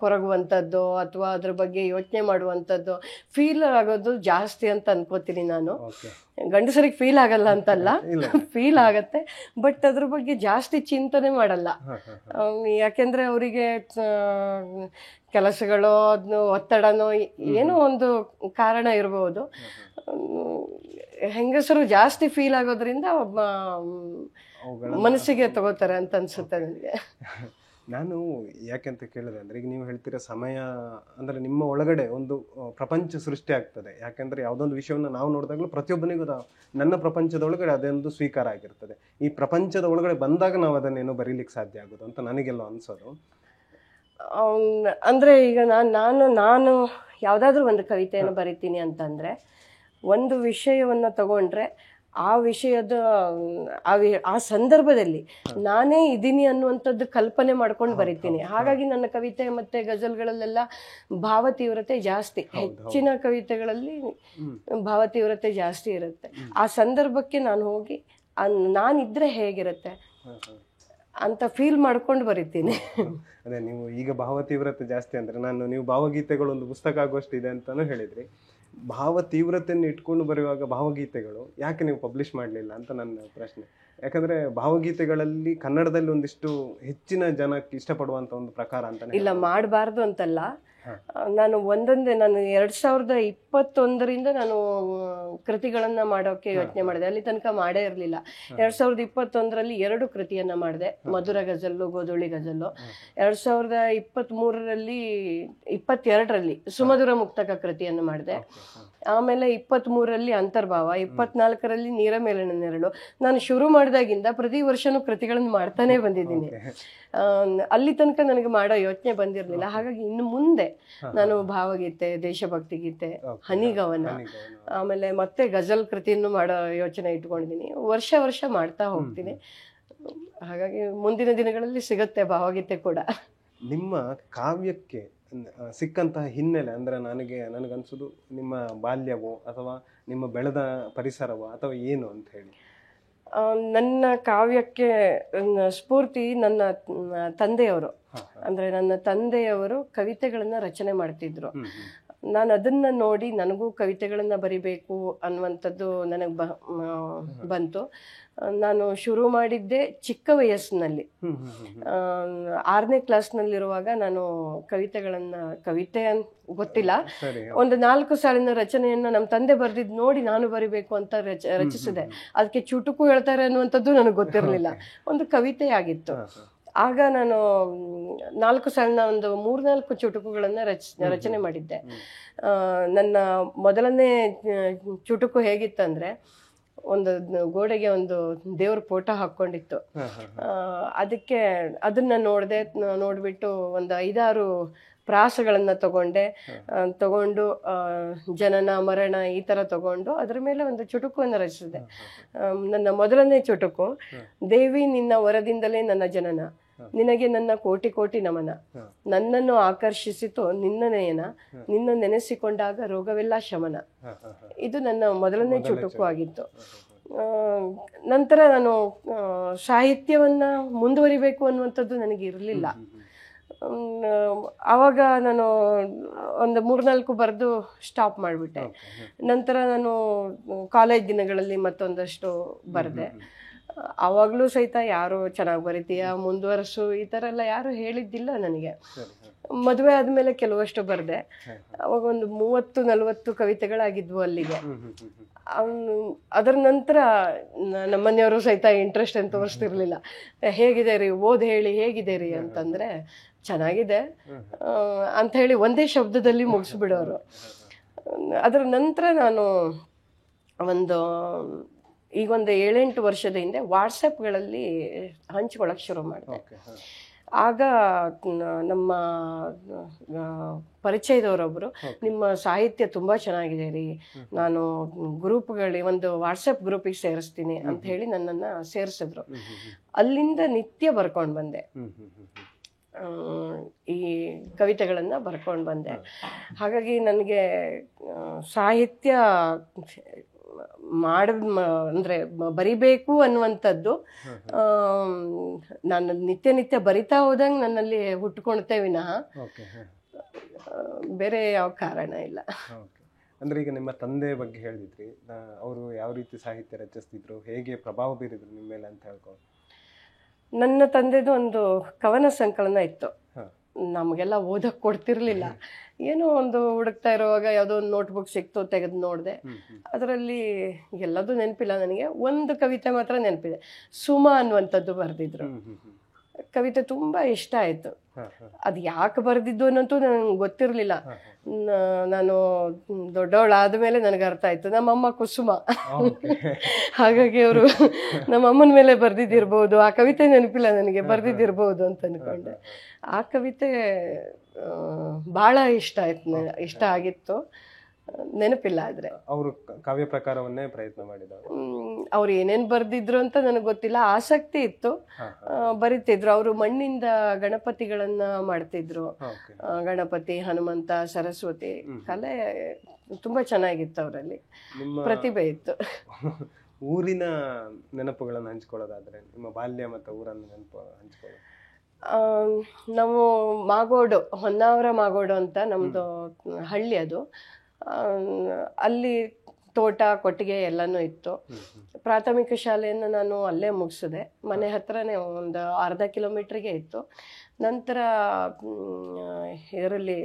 ಕೊರಗುವಂಥದ್ದು ಅಥವಾ ಅದ್ರ ಬಗ್ಗೆ ಯೋಚನೆ ಮಾಡುವಂಥದ್ದು, ಫೀಲ್ ಆಗೋದು ಜಾಸ್ತಿ ಅಂತ ಅನ್ಕೋತೀನಿ ನಾನು. ಗಂಡಸರಿಗೆ ಫೀಲ್ ಆಗಲ್ಲ ಅಂತಲ್ಲ, ಫೀಲ್ ಆಗತ್ತೆ, ಬಟ್ ಅದ್ರ ಬಗ್ಗೆ ಜಾಸ್ತಿ ಚಿಂತನೆ ಮಾಡಲ್ಲ. ಯಾಕೆಂದ್ರೆ ಅವರಿಗೆ ಕೆಲಸಗಳೋ ಒತ್ತಡನೋ ಏನೋ ಒಂದು ಕಾರಣ ಇರಬಹುದು. ಹೆಂಗಸರು ಜಾಸ್ತಿ ಫೀಲ್ ಆಗೋದ್ರಿಂದ ಮನಸ್ಸಿಗೆ ತಗೋತಾರೆ ಅಂತ ಅನ್ಸುತ್ತೆ ನನಗೆ.
ನಾನು ಯಾಕೆಂತ ಕೇಳಿದೆ ಅಂದರೆ, ಈಗ ನೀವು ಹೇಳ್ತೀರ ಸಮಯ ಅಂದರೆ ನಿಮ್ಮ ಒಳಗಡೆ ಒಂದು ಪ್ರಪಂಚ ಸೃಷ್ಟಿ ಆಗ್ತದೆ. ಯಾಕೆಂದರೆ ಯಾವುದೊಂದು ವಿಷಯವನ್ನು ನಾವು ನೋಡಿದಾಗಲೂ ಪ್ರತಿಯೊಬ್ಬನಿಗೂ ನನ್ನ ಪ್ರಪಂಚದೊಳಗಡೆ ಅದೊಂದು ಸ್ವೀಕಾರ ಆಗಿರ್ತದೆ. ಈ ಪ್ರಪಂಚದ ಒಳಗಡೆ ಬಂದಾಗ ನಾವು ಅದನ್ನೇನೋ ಬರೀಲಿಕ್ಕೆ ಸಾಧ್ಯ ಆಗೋದು ಅಂತ ನನಗೆಲ್ಲೋ ಅನ್ಸೋದು.
ಅಂದರೆ ಈಗ ನಾನು ಯಾವುದಾದ್ರೂ ಒಂದು ಕವಿತೆಯನ್ನು ಬರಿತೀನಿ ಅಂತಂದರೆ, ಒಂದು ವಿಷಯವನ್ನು ತಗೊಂಡ್ರೆ ಆ ವಿಷಯದ ಆ ಸಂದರ್ಭದಲ್ಲಿ ನಾನೇ ಇದ್ದೀನಿ ಅನ್ನುವಂಥದ್ದು ಕಲ್ಪನೆ ಮಾಡ್ಕೊಂಡು ಬರಿತೀನಿ. ಹಾಗಾಗಿ ನನ್ನ ಕವಿತೆ ಮತ್ತೆ ಗಜಲ್ಗಳಲ್ಲೆಲ್ಲ ಭಾವತೀವ್ರತೆ ಜಾಸ್ತಿ. ಹೆಚ್ಚಿನ ಕವಿತೆಗಳಲ್ಲಿ ಭಾವತೀವ್ರತೆ ಜಾಸ್ತಿ ಇರುತ್ತೆ. ಆ ಸಂದರ್ಭಕ್ಕೆ ನಾನು ಹೋಗಿ ನಾನಿದ್ರೆ ಹೇಗಿರುತ್ತೆ ಅಂತ ಫೀಲ್ ಮಾಡ್ಕೊಂಡು ಬರಿತೀನಿ.
ಅದೇ ನೀವು ಈಗ ಭಾವತೀವ್ರತೆ ಜಾಸ್ತಿ ಅಂದರೆ, ನೀವು ಭಾವಗೀತೆಗಳೊಂದು ಪುಸ್ತಕ ಆಗುವಷ್ಟು ಇದೆ ಅಂತಾನು ಹೇಳಿದ್ರಿ. ಭಾವ ತೀವ್ರತೆಯನ್ನು ಇಟ್ಕೊಂಡು ಬರೆಯುವಾಗ ಭಾವಗೀತೆಗಳು ಯಾಕೆ ನೀವು ಪಬ್ಲಿಷ್ ಮಾಡಲಿಲ್ಲ ಅಂತ ನನ್ನ ಪ್ರಶ್ನೆ. ಯಾಕಂದ್ರೆ ಭಾವಗೀತೆಗಳಲ್ಲಿ ಕನ್ನಡದಲ್ಲಿ ಒಂದಿಷ್ಟು ಹೆಚ್ಚಿನ ಜನಕ್ಕೆ ಇಷ್ಟಪಡುವಂತ ಒಂದು ಪ್ರಕಾರ ಅಂತ.
ಇಲ್ಲ, ಮಾಡಬಾರ್ದು ಅಂತಲ್ಲ.
ಹಾ.
ನಾನು 2021ರಿಂದ ನಾನು ಕೃತಿಗಳನ್ನ ಮಾಡೋಕೆ ಯೋಚನೆ ಮಾಡಿದೆ. ಅಲ್ಲಿ ತನಕ ಮಾಡೇ ಇರಲಿಲ್ಲ. 2021ರಲ್ಲಿ 2 ಕೃತಿಯನ್ನ ಮಾಡಿದೆ, ಮಧುರ ಗಜಲ್ಲು, ಗೋಧುಳಿ ಗಜಲ್ಲು. 22ರಲ್ಲಿ ಸುಮಧುರ ಮುಕ್ತಕ ಕೃತಿಯನ್ನು ಮಾಡಿದೆ. ಆಮೇಲೆ 23ರಲ್ಲಿ ಅಂತರ್ಭಾವ, 24ರಲ್ಲಿ ನೀರ ಮೇಲಿನ ನೆರಳು. ನಾನು ಶುರು ಮಾಡಿದಾಗಿಂದ ಪ್ರತಿ ವರ್ಷನೂ ಕೃತಿಗಳನ್ನು ಮಾಡ್ತಾನೆ ಬಂದಿದ್ದೀನಿ. ಅಲ್ಲಿ ತನಕ ನನಗೆ ಮಾಡೋ ಯೋಚನೆ ಬಂದಿರಲಿಲ್ಲ. ಹಾಗಾಗಿ ಇನ್ನು ಮುಂದೆ ನಾನು ಭಾವಗೀತೆ, ದೇಶಭಕ್ತಿ ಗೀತೆ, ಹನಿಗವನ, ಆಮೇಲೆ ಮತ್ತೆ ಗಜಲ್ ಕೃತಿಯನ್ನು ಮಾಡೋ ಯೋಚನೆ ಇಟ್ಕೊಂಡಿದ್ದೀನಿ. ವರ್ಷ ಮಾಡ್ತಾ ಹೋಗ್ತೀನಿ. ಹಾಗಾಗಿ ಮುಂದಿನ ದಿನಗಳಲ್ಲಿ ಸಿಗುತ್ತೆ ಭಾವಗೀತೆ ಕೂಡ.
ನಿಮ್ಮ ಕಾವ್ಯಕ್ಕೆ ಸಿಕ್ಕಂತಹ ಹಿನ್ನೆಲೆ ಅಂದ್ರೆ ನನಗನ್ಸೋದು ನಿಮ್ಮ ಬಾಲ್ಯವೋ ಅಥವಾ ನಿಮ್ಮ ಬೆಳೆದ ಪರಿಸರವೋ ಅಥವಾ ಏನು ಅಂತ ಹೇಳಿ.
ನನ್ನ ಕಾವ್ಯಕ್ಕೆ ಸ್ಫೂರ್ತಿ ನನ್ನ ತಂದೆಯವರು. ಅಂದ್ರೆ ನನ್ನ ತಂದೆಯವರು ಕವಿತೆಗಳನ್ನ ರಚನೆ ಮಾಡ್ತಿದ್ರು. ನಾನು ಅದನ್ನ ನೋಡಿ ನನಗೂ ಕವಿತೆಗಳನ್ನ ಬರಿಬೇಕು ಅನ್ನುವಂಥದ್ದು ನನಗೆ ಬಂತು. ನಾನು ಶುರು ಮಾಡಿದ್ದೆ ಚಿಕ್ಕ ವಯಸ್ಸಿನಲ್ಲಿ. 6ನೇ ಕ್ಲಾಸ್ನಲ್ಲಿರುವಾಗ ನಾನು ಕವಿತೆ ಗೊತ್ತಿಲ್ಲ, ಒಂದು 4 ಸಾಲಿನ ರಚನೆಯನ್ನ ನಮ್ಮ ತಂದೆ ಬರೆದಿದ್ದು ನೋಡಿ ನಾನು ಬರಿಬೇಕು ಅಂತ ರಚಿಸಿದೆ. ಅದಕ್ಕೆ ಚುಟುಕು ಹೇಳ್ತಾರೆ ಅನ್ನುವಂಥದ್ದು ನನಗೆ ಗೊತ್ತಿರಲಿಲ್ಲ. ಒಂದು ಕವಿತೆ ಆಗಿತ್ತು. ಆಗ ನಾನು 4 ಸಾಲಿನ ಒಂದು 3-4 ಚುಟುಕುಗಳನ್ನ ರಚನೆ ಮಾಡಿದ್ದೆ. ನನ್ನ ಮೊದಲನೇ ಚುಟುಕು ಹೇಗಿತ್ತಂದ್ರೆ, ಒಂದು ಗೋಡೆಗೆ ಒಂದು ದೇವ್ರ ಫೋಟೋ ಹಾಕೊಂಡಿತ್ತು. ಅದಕ್ಕೆ ಅದನ್ನ ನೋಡ್ಬಿಟ್ಟು ಒಂದು 5-6 ಪ್ರಾಸಗಳನ್ನ ತಗೊಂಡು ಜನನ ಮರಣ ಈ ತರ ತಗೊಂಡು ಅದ್ರ ಮೇಲೆ ಒಂದು ಚುಟುಕುವನ್ನು ರಚಿಸಿದೆ. ನನ್ನ ಮೊದಲನೇ ಚುಟುಕು, ದೇವಿ ನಿನ್ನ ವರದಿಂದಲೇ ನನ್ನ ಜನನ, ನಿನಗೆ ನನ್ನ ಕೋಟಿ ಕೋಟಿ ನಮನ, ನನ್ನನ್ನು ಆಕರ್ಷಿಸಿತು ನಿನ್ನ ನಯನ, ನಿನ್ನ ನೆನೆಸಿಕೊಂಡಾಗ ರೋಗವೆಲ್ಲ ಶಮನ. ಇದು ನನ್ನ ಮೊದಲನೇ ಚುಟುಕು ಆಗಿತ್ತು. ನಂತರ ನಾನು ಸಾಹಿತ್ಯವನ್ನ ಮುಂದುವರಿಬೇಕು ಅನ್ನುವಂಥದ್ದು ನನಗೆ ಇರಲಿಲ್ಲ. ಆವಾಗ ನಾನು ಒಂದು 3-4 ಬರೆದು ಸ್ಟಾಪ್ ಮಾಡಿಬಿಟ್ಟೆ. ನಂತರ ನಾನು ಕಾಲೇಜ್ ದಿನಗಳಲ್ಲಿ ಮತ್ತೊಂದಷ್ಟು ಬರೆದೆ. ಆವಾಗಲೂ ಸಹಿತ ಯಾರು ಚೆನ್ನಾಗಿ ಬರೀತೀಯ, ಮುಂದುವರಿಸು, ಈ ಥರ ಎಲ್ಲ ಯಾರು ಹೇಳಿದ್ದಿಲ್ಲ ನನಗೆ. ಮದುವೆ ಆದಮೇಲೆ ಕೆಲವಷ್ಟು ಬರೆದೆ. ಅವಾಗ ಒಂದು 30-40 ಕವಿತೆಗಳಾಗಿದ್ವು ಅಲ್ಲಿಗೆ. ಅದರ ನಂತರ ನಮ್ಮನೆಯವರು ಸಹಿತ ಇಂಟ್ರೆಸ್ಟ್ ಏನು ತೋರಿಸ್ತಿರ್ಲಿಲ್ಲ. ಹೇಗಿದೆ ರೀ, ಹೇಳಿ ಹೇಗಿದೆ ರೀ ಅಂತಂದರೆ ಚೆನ್ನಾಗಿದೆ ಅಂತ ಹೇಳಿ ಒಂದೇ ಶಬ್ದದಲ್ಲಿ ಮುಗಿಸ್ಬಿಡೋರು. ಅದರ ನಂತರ ನಾನು ಈಗ ಒಂದು 7-8 ವರ್ಷದ ಹಿಂದೆ ವಾಟ್ಸಪ್ಗಳಲ್ಲಿ ಹಂಚ್ಕೊಳಕ್ಕೆ ಶುರು ಮಾಡಿದೆ. ಆಗ ನಮ್ಮ ಪರಿಚಯದವರೊಬ್ಬರು, ನಿಮ್ಮ ಸಾಹಿತ್ಯ ತುಂಬ ಚೆನ್ನಾಗಿದೆ ರೀ, ನಾನು ಒಂದು ವಾಟ್ಸಪ್ ಗ್ರೂಪಿಗೆ ಸೇರಿಸ್ತೀನಿ ಅಂತ ಹೇಳಿ ನನ್ನನ್ನು ಸೇರಿಸಿದ್ರು. ಅಲ್ಲಿಂದ ನಿತ್ಯ ಬರ್ಕೊಂಡು ಬಂದೆ, ಈ ಕವಿತೆಗಳನ್ನು ಬರ್ಕೊಂಡು ಬಂದೆ. ಹಾಗಾಗಿ ನನಗೆ ಸಾಹಿತ್ಯ ಅಂದ್ರೆ ಬರಿಬೇಕು ಅನ್ನುವಂಥದ್ದು ನಾನು ನಿತ್ಯ ಬರಿತಾ ಹೋದಂಗೆ ನನ್ನಲ್ಲಿ ಹುಟ್ಕೊಳ್ತೇ ವಿನಃ ಬೇರೆ ಯಾವ ಕಾರಣ ಇಲ್ಲ.
ಅಂದ್ರೆ ಈಗ ನಿಮ್ಮ ತಂದೆ ಬಗ್ಗೆ ಹೇಳಿದ್ರಿ, ಅವರು ಯಾವ ರೀತಿ ಸಾಹಿತ್ಯ ರಚಿಸ್ತಿದ್ರು, ಹೇಗೆ ಪ್ರಭಾವ ಬೀರಿದ್ರು ನಿಮ್ಮ ಮೇಲೆ ಅಂತ ಹೇಳ್ಕೊಂಡು.
ನನ್ನ ತಂದೆದು ಒಂದು ಕವನ ಸಂಕಲನ ಇತ್ತು. ನಮಗೆಲ್ಲ ಓದಕ್ ಕೊಡ್ತಿರ್ಲಿಲ್ಲ. ಏನೋ ಒಂದು ಹುಡುಕ್ತಾ ಇರುವಾಗ ಯಾವುದೋ ಒಂದು ನೋಟ್ಬುಕ್ ಸಿಕ್ತು, ತೆಗೆದು ನೋಡಿದೆ. ಅದರಲ್ಲಿ ಎಲ್ಲದೂ ನೆನಪಿಲ್ಲ ನನಗೆ, ಒಂದು ಕವಿತೆ ಮಾತ್ರ ನೆನಪಿದೆ. ಸುಮಾ ಅನ್ನುವಂಥದ್ದು ಬರೆದಿದ್ರು. ಕವಿತೆ ತುಂಬಾ ಇಷ್ಟ ಆಯ್ತು. ಅದು ಯಾಕೆ ಬರೆದಿದ್ದು ಅನ್ನೋಂತೂ ನನಗೆ ಗೊತ್ತಿರಲಿಲ್ಲ. ನಾನು ದೊಡ್ಡವಳಾದ ಮೇಲೆ ನನಗೆ ಅರ್ಥ ಆಯ್ತು, ನಮ್ಮಮ್ಮ ಕುಸುಮ. ಹಾಗಾಗಿ ಅವರು ನಮ್ಮಮ್ಮನ ಮೇಲೆ ಬರ್ದಿದ್ದಿರ್ಬೋದು. ಆ ಕವಿತೆ ನೆನಪಿಲ್ಲ ನನಗೆ, ಬರ್ದಿದ್ದಿರ್ಬೋದು ಅಂತ ಅನ್ಕೊಂಡೆ. ಆ ಕವಿತೆ ಬಹಳ ಇಷ್ಟ ಆಗಿತ್ತು, ನೆನಪಿಲ್ಲ. ಆದ್ರೆ
ಅವರು ಕಾವ್ಯ ಪ್ರಕಾರವನ್ನೇ ಪ್ರಯತ್ನ ಮಾಡಿದವರು.
ಅವ್ರು ಏನೇನ್ ಬರ್ದಿದ್ರು ಅಂತ ನನಗೆ ಗೊತ್ತಿಲ್ಲ, ಆಸಕ್ತಿ ಇತ್ತು, ಬರಿತಿದ್ರು. ಅವರು ಮಣ್ಣಿಂದ ಗಣಪತಿಗಳನ್ನ ಮಾಡ್ತಿದ್ರು. ಗಣಪತಿ, ಹನುಮಂತ, ಸರಸ್ವತಿ ಕಲೆ ತುಂಬಾ ಚೆನ್ನಾಗಿತ್ತು, ಅವರಲ್ಲಿ ಪ್ರತಿಭೆ ಇತ್ತು.
ಊರಿನ ನೆನಪುಗಳನ್ನು ಹಂಚ್ಕೊಳ್ಳೋದಾದ್ರೆ ನಿಮ್ಮ ಬಾಲ್ಯ ಮತ್ತು ಊರನ್ನ ನೆನಪು ಹಂಚ್ಕೊಳ್ಳೋದು.
ನಾವು ಮಾಗೋಡು, ಹೊನ್ನಾವರ ಮಾಗೋಡು ಅಂತ ನಮ್ದು ಹಳ್ಳಿ. ಅದು ಅಲ್ಲಿ ತೋಟ ಕೊಟ್ಟಿಗೆ ಎಲ್ಲನೂ ಇತ್ತು. ಪ್ರಾಥಮಿಕ ಶಾಲೆಯನ್ನು ನಾನು ಅಲ್ಲೇ ಮುಗಿಸಿದೆ, ಮನೆ ಹತ್ರನೇ ಒಂದು ಅರ್ಧ ಕಿಲೋಮೀಟ್ರಿಗೆ ಇತ್ತು. ನಂತರ ಇದರಲ್ಲಿ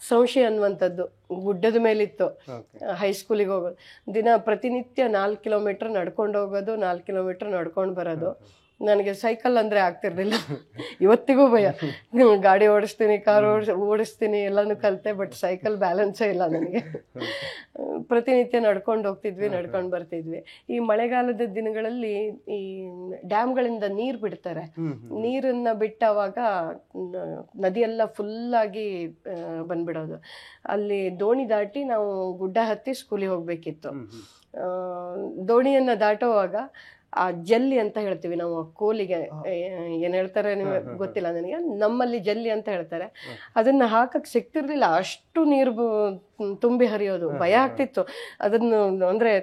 ಸಂಶಯ ಅನ್ನುವಂಥದ್ದು ಗುಡ್ಡದ ಮೇಲಿತ್ತು, ಹೈಸ್ಕೂಲಿಗೆ ಹೋಗೋದು. ಪ್ರತಿನಿತ್ಯ 4 ಕಿಲೋಮೀಟ್ರ್ ನಡ್ಕೊಂಡು ಹೋಗೋದು, 4 ಕಿಲೋಮೀಟ್ರ್ ನಡ್ಕೊಂಡು ಬರೋದು. ನನಗೆ ಸೈಕಲ್ ಅಂದರೆ ಆಗ್ತಿರ್ಲಿಲ್ಲ, ಇವತ್ತಿಗೂ ಭಯ. ಗಾಡಿ ಓಡಿಸ್ತೀನಿ, ಕಾರ್ ಓಡಿಸ್ತೀನಿ, ಎಲ್ಲನೂ ಕಲಿತೆ, ಬಟ್ ಸೈಕಲ್ ಬ್ಯಾಲೆನ್ಸೇ ಇಲ್ಲ ನನಗೆ. ಪ್ರತಿನಿತ್ಯ ನಡ್ಕೊಂಡು ಹೋಗ್ತಿದ್ವಿ, ನಡ್ಕೊಂಡು ಬರ್ತಿದ್ವಿ. ಈ ಮಳೆಗಾಲದ ದಿನಗಳಲ್ಲಿ ಈ ಡ್ಯಾಮ್ಗಳಿಂದ ನೀರು ಬಿಡ್ತಾರೆ. ನೀರನ್ನ ಬಿಟ್ಟವಾಗ ನದಿಯೆಲ್ಲ ಫುಲ್ಲಾಗಿ ಬಂದ್ಬಿಡೋದು. ಅಲ್ಲಿ ದೋಣಿ ದಾಟಿ ನಾವು ಗುಡ್ಡ ಹತ್ತಿ ಸ್ಕೂಲಿಗೆ ಹೋಗ್ಬೇಕಿತ್ತು. ದೋಣಿಯನ್ನ ದಾಟುವಾಗ ಆ ಜಲ್ಲಿ ಅಂತ ಹೇಳ್ತೀವಿ ನಾವು, ಕೋಲಿಗೆ ಏನ್ ಹೇಳ್ತಾರೆ ನಿಮಗೆ ಗೊತ್ತಿಲ್ಲ ನನಗೆ, ನಮ್ಮಲ್ಲಿ ಜಲ್ಲಿ ಅಂತ ಹೇಳ್ತಾರೆ. ಅದನ್ನ ಹಾಕಕ್ ಸಿಕ್ತಿರ್ಲಿಲ್ಲ, ಅಷ್ಟು ನೀರು ತುಂಬಿ ಹರಿಯೋದು. ಭಯ ಆಗ್ತಿತ್ತು. ಅದನ್ನು ಅಂದ್ರೆ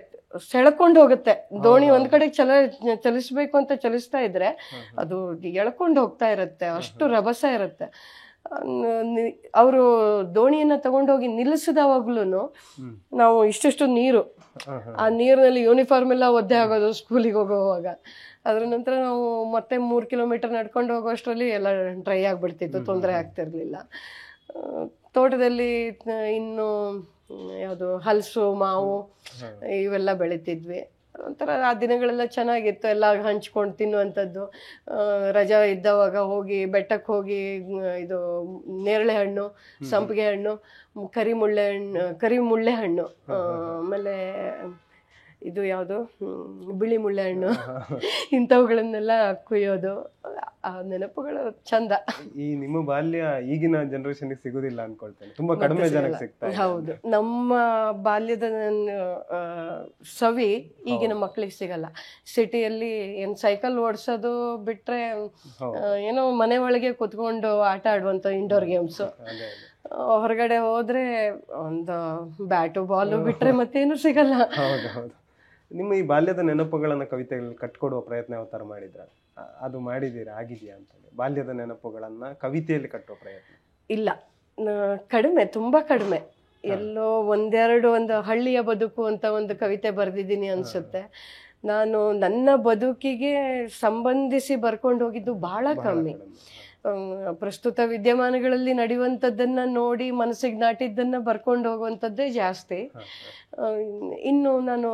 ಸೆಳ್ಕೊಂಡು ಹೋಗುತ್ತೆ ದೋಣಿ. ಒಂದ್ ಕಡೆ ಚಲಿಸ್ಬೇಕು ಅಂತ ಚಲಿಸ್ತಾ ಇದ್ರೆ ಅದು ಎಳ್ಕೊಂಡು ಹೋಗ್ತಾ ಇರುತ್ತೆ, ಅಷ್ಟು ರಭಸ ಇರುತ್ತೆ. ಅವರು ದೋಣಿಯನ್ನ ತಗೊಂಡೋಗಿ ನಿಲ್ಲಿಸಿದವಾಗ್ಲೂ ನಾವು ಇಷ್ಟಿಷ್ಟು ನೀರು, ಆ ನೀರಿನಲ್ಲಿ ಯೂನಿಫಾರ್ಮ್ ಎಲ್ಲ ಒದ್ದೆ ಆಗೋದು ಸ್ಕೂಲಿಗೆ ಹೋಗುವಾಗ. ಅದ್ರ ನಂತರ ನಾವು ಮತ್ತೆ 3 ಕಿಲೋಮೀಟರ್ ನಡ್ಕೊಂಡು ಹೋಗೋ ಅಷ್ಟರಲ್ಲಿ ಎಲ್ಲ ಡ್ರೈ ಆಗಿಬಿಡ್ತಿತ್ತು, ತೊಂದರೆ ಆಗ್ತಿರ್ಲಿಲ್ಲ. ತೋಟದಲ್ಲಿ ಇನ್ನು ಯಾವುದು ಹಲಸು, ಮಾವು ಇವೆಲ್ಲ ಬೆಳಿತಿದ್ವಿ. ಒಂಥರ ಆ ದಿನಗಳೆಲ್ಲ ಚೆನ್ನಾಗಿತ್ತು, ಎಲ್ಲ ಹಂಚ್ಕೊಂಡು ತಿನ್ನುವಂಥದ್ದು. ರಜಾ ಇದ್ದವಾಗ ಹೋಗಿ ಬೆಟ್ಟಕ್ಕೆ ಹೋಗಿ ಇದು ನೇರಳೆ ಹಣ್ಣು, ಸಂಪಿಗೆ ಹಣ್ಣು, ಕರಿಮುಳ್ಳೆ ಹಣ್ಣು, ಆಮೇಲೆ ಇದು ಯಾವುದು ಬಿಳಿ ಮುಳ್ಳೆ ಹಣ್ಣು, ಇಂಥವುಗಳನ್ನೆಲ್ಲ ಕುಯ್ಯೋದು. ಆ ನೆನಪುಗಳು ಚಂದ.
ಈ ನಿಮ್ಮ ಬಾಲ್ಯ ಈಗಿನ ಜನರೇಷನ್ಗೆ ಸಿಗುದಿಲ್ಲ ಅನ್ಕೊಳ್ತೇನೆ, ತುಂಬಾ ಕಡಿಮೆ ಜನಕ್ಕೆ ಸಿಗ್ತಾ.
ಹೌದು, ನಮ್ಮ ಬಾಲ್ಯದ ಸವಿ ಈಗಿನ ಮಕ್ಳಿಗೆ ಸಿಗಲ್ಲ. ಸಿಟಿಯಲ್ಲಿ ಏನ್ ಸೈಕಲ್ ಓಡಿಸೋದು ಬಿಟ್ರೆ ಏನೋ ಮನೆ ಒಳಗೆ ಕುತ್ಕೊಂಡು ಆಟ ಆಡುವಂತ ಇಂಡೋರ್ ಗೇಮ್ಸ್. ಹೊರಗಡೆ ಹೋದ್ರೆ ಒಂದು ಬ್ಯಾಟು ಬಾಲು ಬಿಟ್ರೆ ಮತ್ತೇನು ಸಿಗಲ್ಲ.
ಹೌದು. ನಿಮ್ಮ ಈ ಬಾಲ್ಯದ ನೆನಪುಗಳನ್ನ ಕವಿತೆಗಳಲ್ಲಿ ಕಟ್ಕೊಡುವ ಪ್ರಯತ್ನ ಯಾವ ತರ ಮಾಡಿದ್ರ? ಅದು ಮಾಡಿದೀರಾ, ಆಗಿದೆಯಾ ಅಂತ? ಬಾಲ್ಯದ ನೆನಪುಗಳನ್ನ ಕವಿತೆಯಲ್ಲಿ ಕಟ್ಟುವ ಪ್ರಯತ್ನ?
ಇಲ್ಲ, ಕಡಿಮೆ, ತುಂಬಾ ಕಡಿಮೆ. ಎಲ್ಲೋ ಒಂದು ಹಳ್ಳಿಯ ಬದುಕು ಅಂತ ಒಂದು ಕವಿತೆ ಬರೆದಿದ್ದೀನಿ ಅನ್ಸುತ್ತೆ. ನಾನು ನನ್ನ ಬದುಕಿಗೆ ಸಂಬಂಧಿಸಿ ಬರ್ಕೊಂಡು ಹೋಗಿದ್ದು ಬಹಳ ಕಮ್ಮಿ. ಪ್ರಸ್ತುತ ವಿದ್ಯಮಾನಗಳಲ್ಲಿ ನಡೆಯುವಂಥದ್ದನ್ನ ನೋಡಿ ಮನಸ್ಸಿಗೆ ನಾಟಿದ್ದನ್ನ ಬರ್ಕೊಂಡು ಹೋಗುವಂಥದ್ದೇ ಜಾಸ್ತಿ. ಇನ್ನು ನಾನು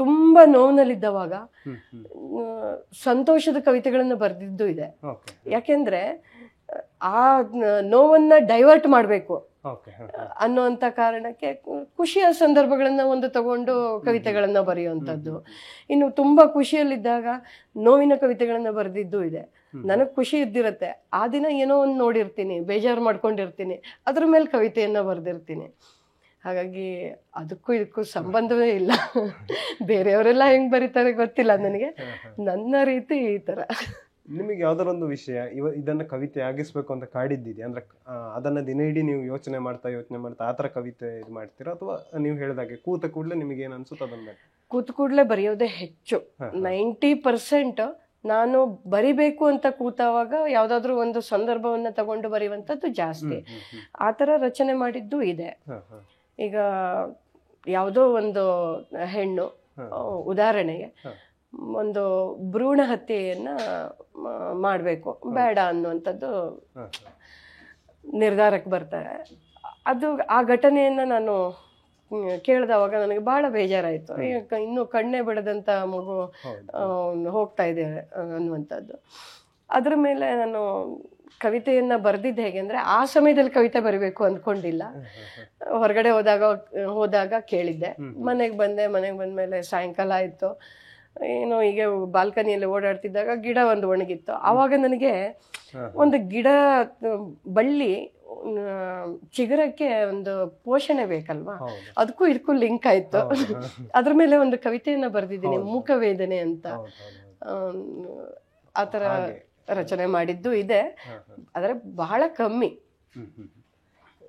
ತುಂಬಾ ನೋವಿನಲ್ಲಿದ್ದವಾಗ ಸಂತೋಷದ ಕವಿತೆಗಳನ್ನು ಬರೆದಿದ್ದು ಇದೆ. ಯಾಕೆಂದ್ರೆ ಆ ನೋವನ್ನ ಡೈವರ್ಟ್ ಮಾಡಬೇಕು ಅನ್ನುವಂಥ ಕಾರಣಕ್ಕೆ ಖುಷಿಯ ಸಂದರ್ಭಗಳನ್ನ ಒಂದು ತಗೊಂಡು ಕವಿತೆಗಳನ್ನ ಬರೆಯುವಂಥದ್ದು. ಇನ್ನು ತುಂಬಾ ಖುಷಿಯಲ್ಲಿದ್ದಾಗ ನೋವಿನ ಕವಿತೆಗಳನ್ನ ಬರೆದಿದ್ದು ಇದೆ. ನನಗೆ ಖುಷಿ ಇದ್ದಿರತ್ತೆ, ಆ ದಿನ ಏನೋ ಒಂದು ನೋಡಿರ್ತೀನಿ, ಬೇಜಾರು ಮಾಡ್ಕೊಂಡಿರ್ತೀನಿ, ಅದ್ರ ಮೇಲೆ ಕವಿತೆಯನ್ನ ಬರೆದಿರ್ತೀನಿ. ಹಾಗಾಗಿ ಅದಕ್ಕೂ ಇದಕ್ಕೂ ಸಂಬಂಧವೇ ಇಲ್ಲ. ಬೇರೆಯವರೆಲ್ಲ ಹೆಂಗ್ ಬರೀತಾರೆ ಗೊತ್ತಿಲ್ಲ ನನಗೆ, ನನ್ನ ರೀತಿ ಈ ತರ.
ನಿಮಗೆ ಯಾವ್ದಾರೊಂದು ವಿಷಯ ಇದನ್ನ ಕವಿತೆ ಆಗಿಸ್ಬೇಕು ಅಂತ ಕಾಡಿದ್ದಿದೆ ಅಂದ್ರೆ ಅದನ್ನ ದಿನ ಇಡೀ ನೀವು ಯೋಚನೆ ಮಾಡ್ತಾ ಆತರ ಕವಿತೆ ಇದು ಮಾಡ್ತೀರಾ, ಅಥವಾ ನೀವು ಹೇಳಿದಾಗೆ ಕೂತ ಕೂಡಲೇ ನಿಮಗೆ ಏನ್ ಅನ್ಸುತ್ತೆ ಅದನ್ನ
ಕೂತ ಕೂಡಲೇ ಬರೆಯೋದೇ ಹೆಚ್ಚು. 90% ನಾನು ಬರಿಬೇಕು ಅಂತ ಕೂತಾವಾಗ ಯಾವ್ದಾದ್ರು ಒಂದು ಸಂದರ್ಭವನ್ನ ತಗೊಂಡು ಬರೆಯುವಂಥದ್ದು ಜಾಸ್ತಿ. ಆತರ ರಚನೆ ಮಾಡಿದ್ದು ಇದೆ. ಈಗ ಯಾವುದೋ ಒಂದು ಹೆಣ್ಣು, ಉದಾಹರಣೆಗೆ ಒಂದು ಭ್ರೂಣ ಹತ್ಯೆಯನ್ನ ಮಾಡಬೇಕು ಬೇಡ ಅನ್ನುವಂಥದ್ದು ನಿರ್ಧಾರಕ್ಕೆ ಬರ್ತಾರೆ. ಅದು ಆ ಘಟನೆಯನ್ನ ನಾನು ಕೇಳಿದವಾಗ ನನಗೆ ಬಹಳ ಬೇಜಾರಾಯಿತು. ಇನ್ನೂ ಕಣ್ಣೇ ಬಿಡದಂಥ ಮಗು ಹೋಗ್ತಾ ಇದೆ ಅನ್ನುವಂಥದ್ದು. ಅದ್ರ ಮೇಲೆ ನಾನು ಕವಿತೆಯನ್ನ ಬರೆದಿದ್ದು ಹೇಗೆ ಅಂದರೆ, ಆ ಸಮಯದಲ್ಲಿ ಕವಿತೆ ಬರಿಬೇಕು ಅಂದ್ಕೊಂಡಿಲ್ಲ. ಹೊರಗಡೆ ಹೋದಾಗ ಕೇಳಿದ್ದೆ, ಮನೆಗೆ ಬಂದ ಮೇಲೆ ಸಾಯಂಕಾಲ ಆಯಿತು. ಏನೋ ಹೀಗೆ ಬಾಲ್ಕನಿಯಲ್ಲಿ ಓಡಾಡ್ತಿದ್ದಾಗ ಗಿಡ ಒಂದು ಒಣಗಿತ್ತು. ಆವಾಗ ನನಗೆ ಒಂದು ಗಿಡ ಬಳ್ಳಿ ಚಿಗುರಕ್ಕೆ ಒಂದು ಪೋಷಣೆ ಬೇಕಲ್ವಾ, ಅದಕ್ಕೂ ಇದಕ್ಕೂ ಲಿಂಕ್ ಆಯ್ತು. ಅದ್ರ ಮೇಲೆ ಒಂದು ಕವಿತೆಯನ್ನ ಬರೆದಿದ್ದೀನಿ, ಮೂಕವೇದನೆ ಅಂತ. ಆತರ ರಚನೆ ಮಾಡಿದ್ದು ಇದೆ, ಆದ್ರೆ ಬಹಳ ಕಮ್ಮಿ.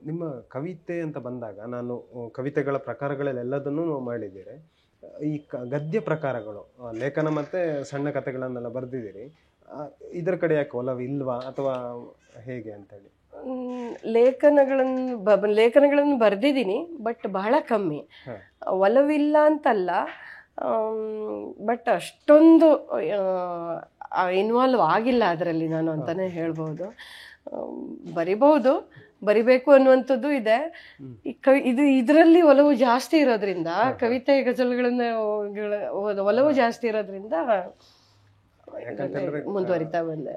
ನಿಮ್ಮ ಕವಿತೆ ಅಂತ ಬಂದಾಗ ನಾನು ಕವಿತೆಗಳ ಪ್ರಕಾರಗಳೆಲ್ಲದನ್ನು ಮಾಡಿದ್ದೀರಿ. ಈ ಗದ್ಯ ಪ್ರಕಾರಗಳು, ಲೇಖನ ಮತ್ತೆ ಸಣ್ಣ ಕಥೆಗಳನ್ನೆಲ್ಲ ಬರೆದಿದ್ದೀರಿ. ಇದರ ಕಡೆ ಯಾಕೆ ಒಲವು ಇಲ್ವಾ ಅಥವಾ ಹೇಗೆ ಅಂತೇಳಿ?
ಲೇಖನಗಳನ್ನು ಬರೆದಿದ್ದೀನಿ, ಬಟ್ ಬಹಳ ಕಮ್ಮಿ. ಒಲವಿಲ್ಲ ಅಂತಲ್ಲ, ಬಟ್ ಅಷ್ಟೊಂದು ಇನ್ವಾಲ್ವ್ ಆಗಿಲ್ಲ ಅದರಲ್ಲಿ ನಾನು ಅಂತಾನೆ ಹೇಳ್ಬೋದು. ಬರಿಬೇಕು ಅನ್ನುವಂಥದ್ದು ಇದೆ. ಇದರಲ್ಲಿ ಒಲವು ಜಾಸ್ತಿ ಇರೋದ್ರಿಂದ, ಕವಿತೆ ಗಜಲ್ಗಳನ್ನ ಒಲವು ಜಾಸ್ತಿ ಇರೋದ್ರಿಂದ ಮುಂದುವರಿತಾ ಬಂದೆ.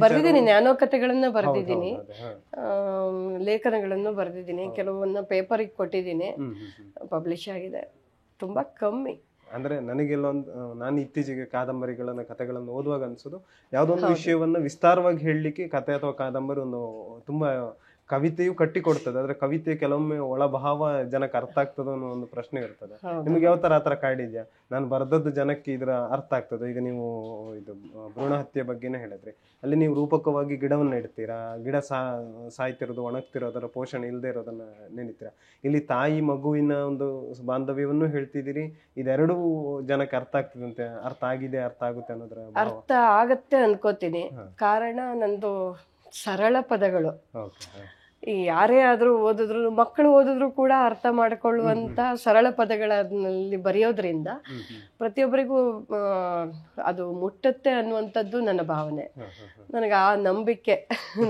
ಬರ್ದಿದ್ದೀನಿ, ನ್ಯಾನೋ ಕಥೆಗಳನ್ನ ಬರ್ದಿದ್ದೀನಿ, ಲೇಖನಗಳನ್ನು ಬರ್ದಿದ್ದೀನಿ, ಕೆಲವನ್ನ ಪೇಪರಿಗೆ ಕೊಟ್ಟಿದ್ದೀನಿ, ಪಬ್ಲಿಷ್ ಆಗಿದೆ. ತುಂಬಾ ಕಮ್ಮಿ.
ಅಂದ್ರೆ ನನಗೆಲ್ಲೊಂದು, ನಾನು ಇತ್ತೀಚೆಗೆ ಕಾದಂಬರಿಗಳನ್ನ ಕಥೆಗಳನ್ನು ಓದುವಾಗ ಅನ್ಸೋದು, ಯಾವುದೊಂದು ವಿಷಯವನ್ನ ವಿಸ್ತಾರವಾಗಿ ಹೇಳಲಿಕ್ಕೆ ಕಥೆ ಅಥವಾ ಕಾದಂಬರಿ ಒಂದು ತುಂಬಾ ಕವಿತೆಯು ಕಟ್ಟಿ ಕೊಡ್ತದೆ. ಆದ್ರೆ ಕವಿತೆ ಕೆಲವೊಮ್ಮೆ ಒಳಭಾವ ಜನಕ್ಕೆ ಅರ್ಥ ಆಗ್ತದೋ ಅನ್ನೋ ಒಂದು ಪ್ರಶ್ನೆ ಇರ್ತದೆ. ನಿಮ್ಗೆ ಯಾವ ತರ ಆತರ ಕಾಡಿದ್ಯಾ? ನಾನು ಬರ್ದದ್ದು ಜನಕ್ಕೆ ಇದ್ರ ಅರ್ಥ ಆಗ್ತದೆ? ಈಗ ನೀವು ಇದು ಭ್ರೂಣ ಹತ್ಯೆ ಬಗ್ಗೆನೇ ಹೇಳಿದ್ರಿ, ಅಲ್ಲಿ ನೀವು ರೂಪಕವಾಗಿ ಗಿಡವನ್ನ ಇಡ್ತೀರಾ, ಗಿಡ ಸಾಯ್ತಿರೋದು, ಒಣಗ್ತಿರೋ, ಅದರ ಪೋಷಣೆ ಇಲ್ಲದೆ ಇರೋದನ್ನ ನೆನಿತೀರಾ. ಇಲ್ಲಿ ತಾಯಿ ಮಗುವಿನ ಒಂದು ಬಾಂಧವ್ಯವನ್ನು ಹೇಳ್ತಿದ್ದೀರಿ. ಇದೆರಡೂ ಜನಕ್ಕೆ ಅರ್ಥ ಆಗ್ತದಂತೆ, ಅರ್ಥ ಆಗಿದೆ, ಅರ್ಥ ಆಗುತ್ತೆ ಅನ್ನೋದ್ರ
ಅರ್ಥ ಆಗತ್ತೆ ಅನ್ಕೋತೀನಿ. ಕಾರಣ ನಂದು ಸರಳ ಪದಗಳು. ಈ ಯಾರೇ ಆದ್ರೂ ಓದಿದ್ರು, ಮಕ್ಕಳು ಓದಿದ್ರು ಕೂಡ ಅರ್ಥ ಮಾಡಿಕೊಳ್ಳುವಂತ ಸರಳ ಪದಗಳಲ್ಲಿ ಬರೆಯೋದ್ರಿಂದ ಪ್ರತಿಯೊಬ್ಬರಿಗೂ ಅದು ಮುಟ್ಟುತ್ತೆ ಅನ್ನುವಂಥದ್ದು ನನ್ನ ಭಾವನೆ. ನನಗೆ ಆ ನಂಬಿಕೆ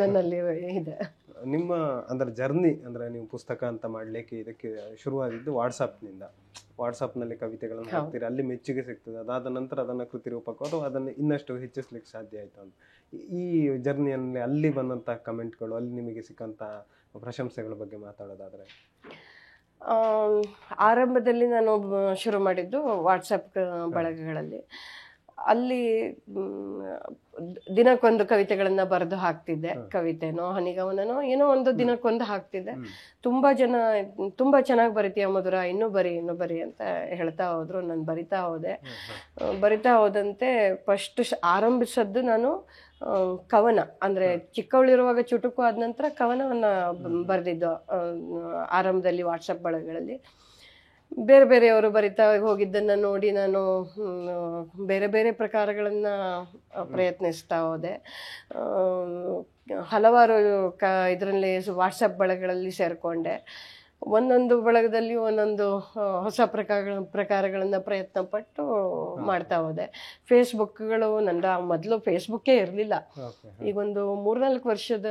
ನನ್ನಲ್ಲಿ ಇದೆ.
ನಿಮ್ಮ ಅಂದ್ರೆ ಜರ್ನಿ ಅಂದ್ರೆ ನೀವು ಪುಸ್ತಕ ಅಂತ ಮಾಡ್ಲಿಕ್ಕೆ ಇದಕ್ಕೆ ಶುರುವಾಗಿದ್ದು ವಾಟ್ಸಪ್ನಲ್ಲಿ ಕವಿತೆಗಳನ್ನು ಹಾಕ್ತೀರಿ, ಅಲ್ಲಿ ಮೆಚ್ಚುಗೆ ಸಿಗ್ತದೆ. ಅದಾದ ನಂತರ ಅದನ್ನ ಕೃತಿ ರೂಪಕ್ಕೆ ಅಥವಾ ಅದನ್ನು ಇನ್ನಷ್ಟು ಹೆಚ್ಚಿಸ್ಲಿಕ್ಕೆ ಸಾಧ್ಯ ಆಯ್ತು ಅಂತ. ಈ ಜರ್ನಿಯಲ್ಲಿ ಅಲ್ಲಿ ಬಂದಂತ ಕಮೆಂಟ್ಗಳು, ಅಲ್ಲಿ ನಿಮಗೆ ಸಿಕ್ಕಂತ ಪ್ರಶಂಸೆಗಳ ಬಗ್ಗೆ ಮಾತಾಡೋದಾದ್ರೆ?
ಆರಂಭದಲ್ಲಿ ನಾನು ಶುರು ಮಾಡಿದ್ದು ವಾಟ್ಸಪ್ ಬಳಗಗಳಲ್ಲಿ. ಅಲ್ಲಿ ದಿನಕ್ಕೊಂದು ಕವಿತೆಗಳನ್ನ ಬರೆದು ಹಾಕ್ತಿದ್ದೆ. ಕವಿತೆನೋ ಹನಿಗವನನೋ ಏನೋ ಒಂದು ದಿನಕ್ಕೊಂದು ಹಾಕ್ತಿದ್ದೆ. ತುಂಬಾ ಚೆನ್ನಾಗಿ ಬರಿತೀಯ ಮಧುರ, ಇನ್ನೂ ಬರಿ ಅಂತ ಹೇಳ್ತಾ ಹೋದ್ರು. ನಾನು ಬರಿತಾ ಹೋದಂತೆ ಫಸ್ಟ್ ಆರಂಭಿಸದ್ದು ನಾನು ಕವನ, ಅಂದ್ರೆ ಚಿಕ್ಕವಳಿರುವಾಗ ಚುಟುಕು ಆದ ನಂತರ ಕವನವನ್ನ ಬರೆದಿದ್ದು ಆರಂಭದಲ್ಲಿ ವಾಟ್ಸಪ್ ಬಳಗಗಳಲ್ಲಿ. ಬೇರೆಯವರು ಬರಿತಾ ಹೋಗಿದ್ದನ್ನ ನೋಡಿ ನಾನು ಬೇರೆ ಪ್ರಕಾರಗಳನ್ನ ಪ್ರಯತ್ನಿಸ್ತಾ ಹೋದೆ. ಹಲವಾರು ಇದರಲ್ಲಿ ವಾಟ್ಸಪ್ ಬಳಗಗಳಲ್ಲಿ ಸೇರ್ಕೊಂಡೆ. ಒಂದೊಂದು ಬಳಗದಲ್ಲಿ ಒಂದೊಂದು ಹೊಸ ಪ್ರಕಾರಗಳನ್ನ ಪ್ರಯತ್ನ ಪಟ್ಟು ಮಾಡ್ತಾ ಹೋದೆ. ಫೇಸ್ಬುಕ್ಗಳು ಮೊದಲು ಫೇಸ್ಬುಕ್ಕೇ ಇರಲಿಲ್ಲ. ಈಗೊಂದು 3-4 ವರ್ಷದ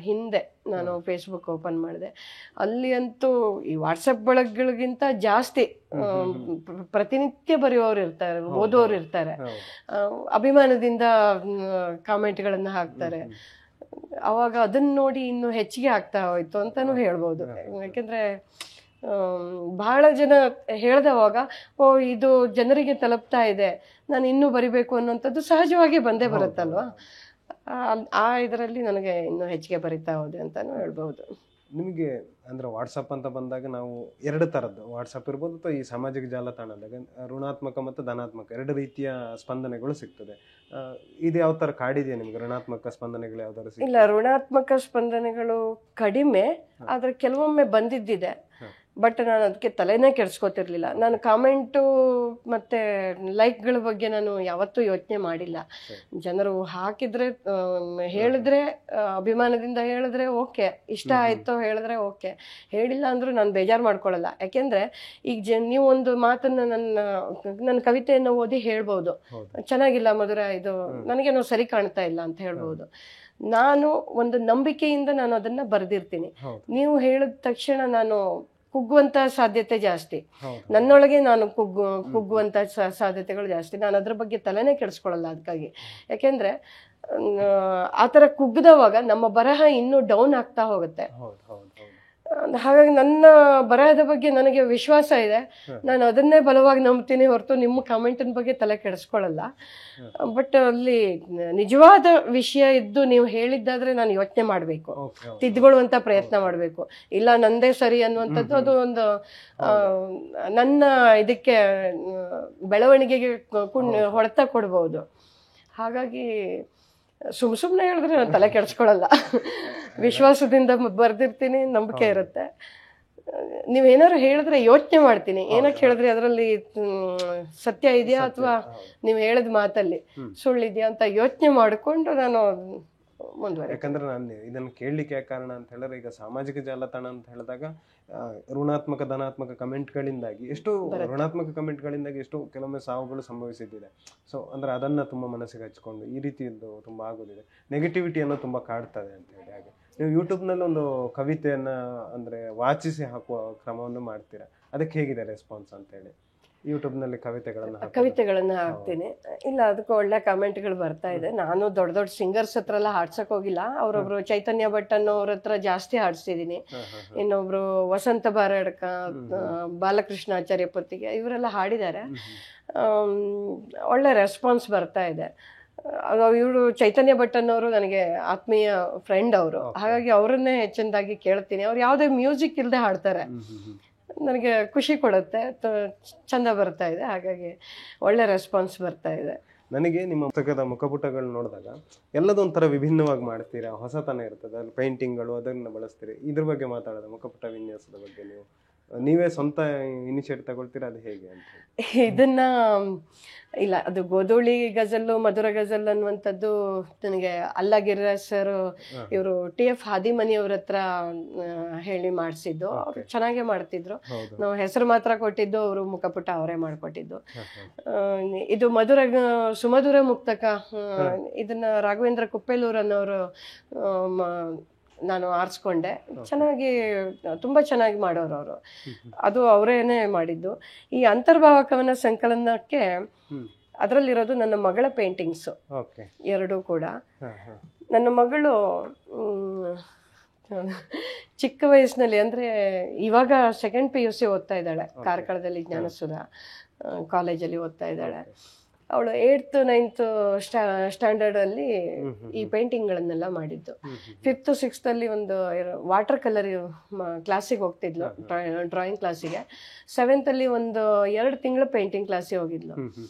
ಹಿಂದೆ ನಾನು ಫೇಸ್ಬುಕ್ ಓಪನ್ ಮಾಡಿದೆ. ಅಲ್ಲಿ ಅಂತೂ ಈ ವಾಟ್ಸಪ್ ಬಳಗಗಳಿಗಿಂತ ಜಾಸ್ತಿ ಪ್ರತಿನಿತ್ಯ ಬರೆಯುವವರು ಇರ್ತಾರೆ, ಓದುವವರು ಇರ್ತಾರೆ, ಅಭಿಮಾನದಿಂದ ಕಾಮೆಂಟ್ಗಳನ್ನ ಹಾಕ್ತಾರೆ. ಅವಾಗ ಅದನ್ನ ನೋಡಿ ಇನ್ನು ಹೆಚ್ಚಿಗೆ ಆಗ್ತಾ ಹೋಯ್ತು ಅಂತಾನು ಹೇಳ್ಬೋದು. ಯಾಕೆಂದ್ರೆ ಬಹಳ ಜನ ಹೇಳ್ದವಾಗ, ಇದು ಜನರಿಗೆ ತಲುಪ್ತಾ ಇದೆ, ನಾನು ಇನ್ನೂ ಬರಿಬೇಕು ಅನ್ನೋಂಥದ್ದು ಸಹಜವಾಗಿ ಬಂದೇ ಬರುತ್ತಲ್ವಾ. ಆ ಇದರಲ್ಲಿ ನನಗೆ ಇನ್ನೂ ಹೆಚ್ಚಿಗೆ ಬರಿತಾ ಹೋದೆ ಅಂತಾನು ಹೇಳ್ಬಹುದು.
ನಿಮಗೆ ಅಂದ್ರೆ ವಾಟ್ಸಪ್ ಅಂತ ಬಂದಾಗ ನಾವು ಎರಡು ತರದ್ದು, ವಾಟ್ಸಪ್ ಇರ್ಬೋದು ಅಥವಾ ಈ ಸಾಮಾಜಿಕ ಜಾಲತಾಣದಾಗ ಋಣಾತ್ಮಕ ಮತ್ತು ಧನಾತ್ಮಕ ಎರಡು ರೀತಿಯ ಸ್ಪಂದನೆಗಳು ಸಿಗ್ತದೆ. ಇದು ಯಾವ ತರ ಕಾಡಿದೆಯಾ ನಿಮ್ಗೆ? ಋಣಾತ್ಮಕ ಸ್ಪಂದನೆಗಳು ಯಾವ್ದಾರು?
ಇಲ್ಲ, ಋಣಾತ್ಮಕ ಸ್ಪಂದನೆಗಳು ಕಡಿಮೆ, ಆದ್ರೆ ಕೆಲವೊಮ್ಮೆ ಬಂದಿದ್ದಿದೆ. ಬಟ್ ನಾನು ಅದಕ್ಕೆ ತಲೆನೇ ಕೆಡಿಸ್ಕೋತಿರ್ಲಿಲ್ಲ. ನಾನು ಕಾಮೆಂಟು ಮತ್ತೆ ಲೈಕ್ಗಳ ಬಗ್ಗೆ ನಾನು ಯಾವತ್ತೂ ಯೋಚನೆ ಮಾಡಿಲ್ಲ. ಜನರು ಹಾಕಿದ್ರೆ ಹೇಳಿದ್ರೆ, ಅಭಿಮಾನದಿಂದ ಹೇಳಿದ್ರೆ ಓಕೆ, ಇಷ್ಟ ಆಯ್ತೋ ಹೇಳಿದ್ರೆ ಓಕೆ, ಹೇಳಿಲ್ಲ ಅಂದ್ರೂ ನಾನು ಬೇಜಾರು ಮಾಡ್ಕೊಳ್ಳಲ್ಲ. ಯಾಕೆಂದ್ರೆ ಈಗ ನೀವು ಒಂದು ಮಾತನ್ನ ನನ್ನ ಕವಿತೆಯನ್ನು ಓದಿ ಹೇಳ್ಬೋದು, ಚೆನ್ನಾಗಿಲ್ಲ ಮಧುರ, ಇದು ನನಗೇನೋ ಸರಿ ಕಾಣ್ತಾ ಇಲ್ಲ ಅಂತ ಹೇಳ್ಬೋದು. ನಾನು ಒಂದು ನಂಬಿಕೆಯಿಂದ ನಾನು ಅದನ್ನ ಬರೆದಿರ್ತೀನಿ. ನೀವು ಹೇಳಿದ ತಕ್ಷಣ ನಾನು ಕುಗ್ಗುವಂತ ಸಾಧ್ಯತೆ ಜಾಸ್ತಿ, ನನ್ನೊಳಗೆ ನಾನು ಕುಗ್ಗುವಂತ ಸಾಧ್ಯತೆಗಳು ಜಾಸ್ತಿ. ನಾನು ಅದ್ರ ಬಗ್ಗೆ ತಲೆನೇ ಕೆಡಿಸ್ಕೊಳ್ಳಲ್ಲ ಅದಕ್ಕಾಗಿ. ಯಾಕೆಂದ್ರೆ ಆತರ ಕುಗ್ಗದವಾಗ ನಮ್ಮ ಬರಹ ಇನ್ನೂ ಡೌನ್ ಆಗ್ತಾ ಹೋಗುತ್ತೆ. ಹಾಗಾಗಿ ನನ್ನ ಬರಹದ ಬಗ್ಗೆ ನನಗೆ ವಿಶ್ವಾಸ ಇದೆ, ನಾನು ಅದನ್ನೇ ಬಲವಾಗಿ ನಂಬ್ತೀನಿ ಹೊರತು ನಿಮ್ಮ ಕಾಮೆಂಟಿನ ಬಗ್ಗೆ ತಲೆ ಕೆಡಿಸ್ಕೊಳ್ಳಲ್ಲ. ಬಟ್ ಅಲ್ಲಿ ನಿಜವಾದ ವಿಷಯ ಇದ್ದು ನೀವು ಹೇಳಿದ್ದಾದ್ರೆ ನಾನು ಯೋಚನೆ ಮಾಡಬೇಕು, ತಿದ್ದುಕೊಳ್ಳುವಂತ ಪ್ರಯತ್ನ ಮಾಡಬೇಕು. ಇಲ್ಲ ನಂದೇ ಸರಿ ಅನ್ನುವಂಥದ್ದು ಅದು ಒಂದು ನನ್ನ ಇದಕ್ಕೆ ಬೆಳವಣಿಗೆಗೆ ಹೊಡೆತ ಕೊಡ್ಬೋದು. ಹಾಗಾಗಿ ಸುಮ್ಮನೆ ಹೇಳಿದ್ರೆ ನಾನು ತಲೆ ಕೆಡಿಸ್ಕೊಳ್ಳಲ್ಲ. ವಿಶ್ವಾಸದಿಂದ ಬರ್ದಿರ್ತೀನಿ, ನಂಬಿಕೆ ಇರುತ್ತೆ. ನೀವೇನಾದ್ರು ಹೇಳಿದ್ರೆ ಯೋಚನೆ ಮಾಡ್ತೀನಿ, ಏನಕ್ಕೆ ಹೇಳಿದ್ರಿ, ಅದರಲ್ಲಿ ಸತ್ಯ ಇದೆಯಾ ಅಥವಾ ನೀವು ಹೇಳಿದ ಮಾತಲ್ಲಿ ಸುಳ್ಳಿದ್ಯಾ ಅಂತ ಯೋಚನೆ ಮಾಡಿಕೊಂಡು ನಾನು ಮುಂದುವರೆ.
ಯಾಕಂದ್ರೆ ನಾನು ಇದನ್ನು ಕೇಳಲಿಕ್ಕೆ ಯಾಕೆ ಕಾರಣ ಅಂತ ಹೇಳಿದ್ರೆ, ಈಗ ಸಾಮಾಜಿಕ ಜಾಲತಾಣ ಅಂತ ಹೇಳಿದಾಗ ಋಣಾತ್ಮಕ ಧನಾತ್ಮಕ ಕಮೆಂಟ್ಗಳಿಂದಾಗಿ ಎಷ್ಟೋ ಋಣಾತ್ಮಕ ಕಮೆಂಟ್ಗಳಿಂದಾಗಿ ಎಷ್ಟೋ ಕೆಲವೊಮ್ಮೆ ಸಾವುಗಳು ಸಂಭವಿಸಿದ್ದಿದೆ. ಸೊ ಅಂದ್ರೆ ಅದನ್ನ ತುಂಬಾ ಮನಸ್ಸಿಗೆ ಹಚ್ಕೊಂಡು ಈ ರೀತಿಯದ್ದು ತುಂಬಾ ಆಗೋದಿದೆ, ನೆಗೆಟಿವಿಟಿಯನ್ನು ತುಂಬಾ ಕಾಡ್ತದೆ ಅಂತ ಹೇಳಿ. ಹಾಗೆ ನೀವು ಯೂಟ್ಯೂಬ್ನಲ್ಲಿ ಒಂದು ಕವಿತೆಯನ್ನ ಅಂದ್ರೆ ವಾಚಿಸಿ ಹಾಕುವ ಕ್ರಮವನ್ನು ಮಾಡ್ತೀರಾ, ಅದಕ್ಕೆ ಹೇಗಿದೆ ರೆಸ್ಪಾನ್ಸ್ ಅಂತ ಹೇಳಿ? ಯೂಟ್ಯೂಬ್ನಲ್ಲಿ
ಕವಿತೆಗಳನ್ನ ಹಾಕ್ತೀನಿ. ಇಲ್ಲ, ಅದಕ್ಕೆ ಒಳ್ಳೆ ಕಮೆಂಟ್ಗಳು ಬರ್ತಾ ಇದೆ. ನಾನು ದೊಡ್ಡ ದೊಡ್ಡ ಸಿಂಗರ್ಸ್ ಹತ್ರ ಎಲ್ಲ ಹಾಡ್ಸಕ್ ಹೋಗಿಲ್ಲ. ಅವ್ರೊಬ್ರು ಚೈತನ್ಯ ಭಟ್ ಅನ್ನೋರ ಹತ್ರ ಜಾಸ್ತಿ ಹಾಡ್ಸಿದೀನಿ. ಇನ್ನೊಬ್ರು ವಸಂತ ಬಾರಡ್ಕ, ಬಾಲಕೃಷ್ಣ ಆಚಾರ್ಯ ಪತ್ತಿಗೆ, ಇವರೆಲ್ಲ ಹಾಡಿದ್ದಾರೆ. ಒಳ್ಳೆ ರೆಸ್ಪಾನ್ಸ್ ಬರ್ತಾ ಇದೆ. ಇವರು ಚೈತನ್ಯ ಭಟ್ ಅನ್ನೋರು ನನಗೆ ಆತ್ಮೀಯ ಫ್ರೆಂಡ್ ಅವರು, ಹಾಗಾಗಿ ಅವರನ್ನೇ ಹೆಚ್ಚಿನದಾಗಿ ಕೇಳ್ತೀನಿ. ಅವ್ರು ಯಾವುದೇ ಮ್ಯೂಸಿಕ್ ಇಲ್ಲದೆ ಹಾಡ್ತಾರೆ, ನನಗೆ ಖುಷಿ ಕೊಡುತ್ತೆ, ಚಂದ ಬರ್ತಾ ಇದೆ. ಹಾಗಾಗಿ ಒಳ್ಳೆ ರೆಸ್ಪಾನ್ಸ್ ಬರ್ತಾ ಇದೆ.
ನನಗೆ ನಿಮ್ಮ ಪುಸ್ತಕದ ಮುಖಪುಟಗಳು ನೋಡಿದಾಗ ಎಲ್ಲದೊಂಥರ ವಿಭಿನ್ನವಾಗಿ ಮಾಡ್ತೀರಾ, ಹೊಸತನ ಇರ್ತದೆ, ಅಲ್ಲಿ ಪೇಂಟಿಂಗ್ಗಳು ಅದನ್ನು ಬಳಸ್ತೀರಿ. ಇದ್ರ ಬಗ್ಗೆ ಮಾತಾಡೋದು, ಮುಖಪುಟ ವಿನ್ಯಾಸದ ಬಗ್ಗೆ ನೀವೇ ಸ್ವಂತ ಇನಿಷಿಯೇಟಿವ್ ತಗೊಳ್ತೀರಾ, ಅದು ಹೇಗೆ ಅಂತ?
ಇದನ್ನ ಇಲ್ಲ, ಅದು ಗೋಧೂಳಿ ಗಜಲ್ಲು ಮಧುರ ಗಜಲ್ ಅನ್ನುವಂಥದ್ದು ನನಗೆ ಅಲ್ಲಗಿರ್ರ ಸರ್, ಇವರು TF ಹಾದಿಮನಿ ಅವ್ರ ಹತ್ರ ಹೇಳಿ ಮಾಡಿಸಿದ್ದು. ಅವ್ರು ಚೆನ್ನಾಗೇ ಮಾಡ್ತಿದ್ರು. ನಾವು ಹೆಸರು ಮಾತ್ರ ಕೊಟ್ಟಿದ್ದು, ಅವರು ಮುಖಪುಟ ಅವರೇ ಮಾಡ್ಕೊಟ್ಟಿದ್ದು. ಇದು ಸುಮಧುರ ಮುಕ್ತಕ, ಇದನ್ನ ರಾಘವೇಂದ್ರ ಕುಪ್ಪೇಲೂರ್ ಅನ್ನೋರು ನಾನು ಆರಿಸ್ಕೊಂಡೆ. ತುಂಬಾ ಚೆನ್ನಾಗಿ ಮಾಡೋರು ಅವರು. ಅದು ಅವರೇನೆ ಮಾಡಿದ್ದು. ಈ ಅಂತರ್ಭಾವ ಕವನ ಸಂಕಲನಕ್ಕೆ ಅದರಲ್ಲಿರೋದು ನನ್ನ ಮಗಳ ಪೇಂಟಿಂಗ್ಸು ಎರಡೂ ಕೂಡ. ನನ್ನ ಮಗಳು ಚಿಕ್ಕ ವಯಸ್ಸಿನಲ್ಲಿ, ಅಂದ್ರೆ ಇವಾಗ 2nd PUC ಓದ್ತಾ ಇದ್ದಾಳೆ, ಕಾರ್ಕಳದಲ್ಲಿ ಜ್ಞಾನಸುಧಾ ಕಾಲೇಜಲ್ಲಿ ಓದ್ತಾ ಇದ್ದಾಳೆ. ಅವಳು 8th 9th ಸ್ಟ್ಯಾಂಡರ್ಡ್ ಅಲ್ಲಿ ಈ ಪೇಂಟಿಂಗ್ಗಳನ್ನೆಲ್ಲ ಮಾಡಿದ್ದು. 5th 6th ಅಲ್ಲಿ ಒಂದು ವಾಟರ್ ಕಲರ್ ಕ್ಲಾಸಿಗೆ ಹೋಗ್ತಿದ್ಲು, ಡ್ರಾಯಿಂಗ್ ಕ್ಲಾಸಿಗೆ. 7th ಅಲ್ಲಿ ಒಂದು 2 ತಿಂಗಳು ಪೇಂಟಿಂಗ್ ಕ್ಲಾಸಿಗೆ ಹೋಗಿದ್ಲು.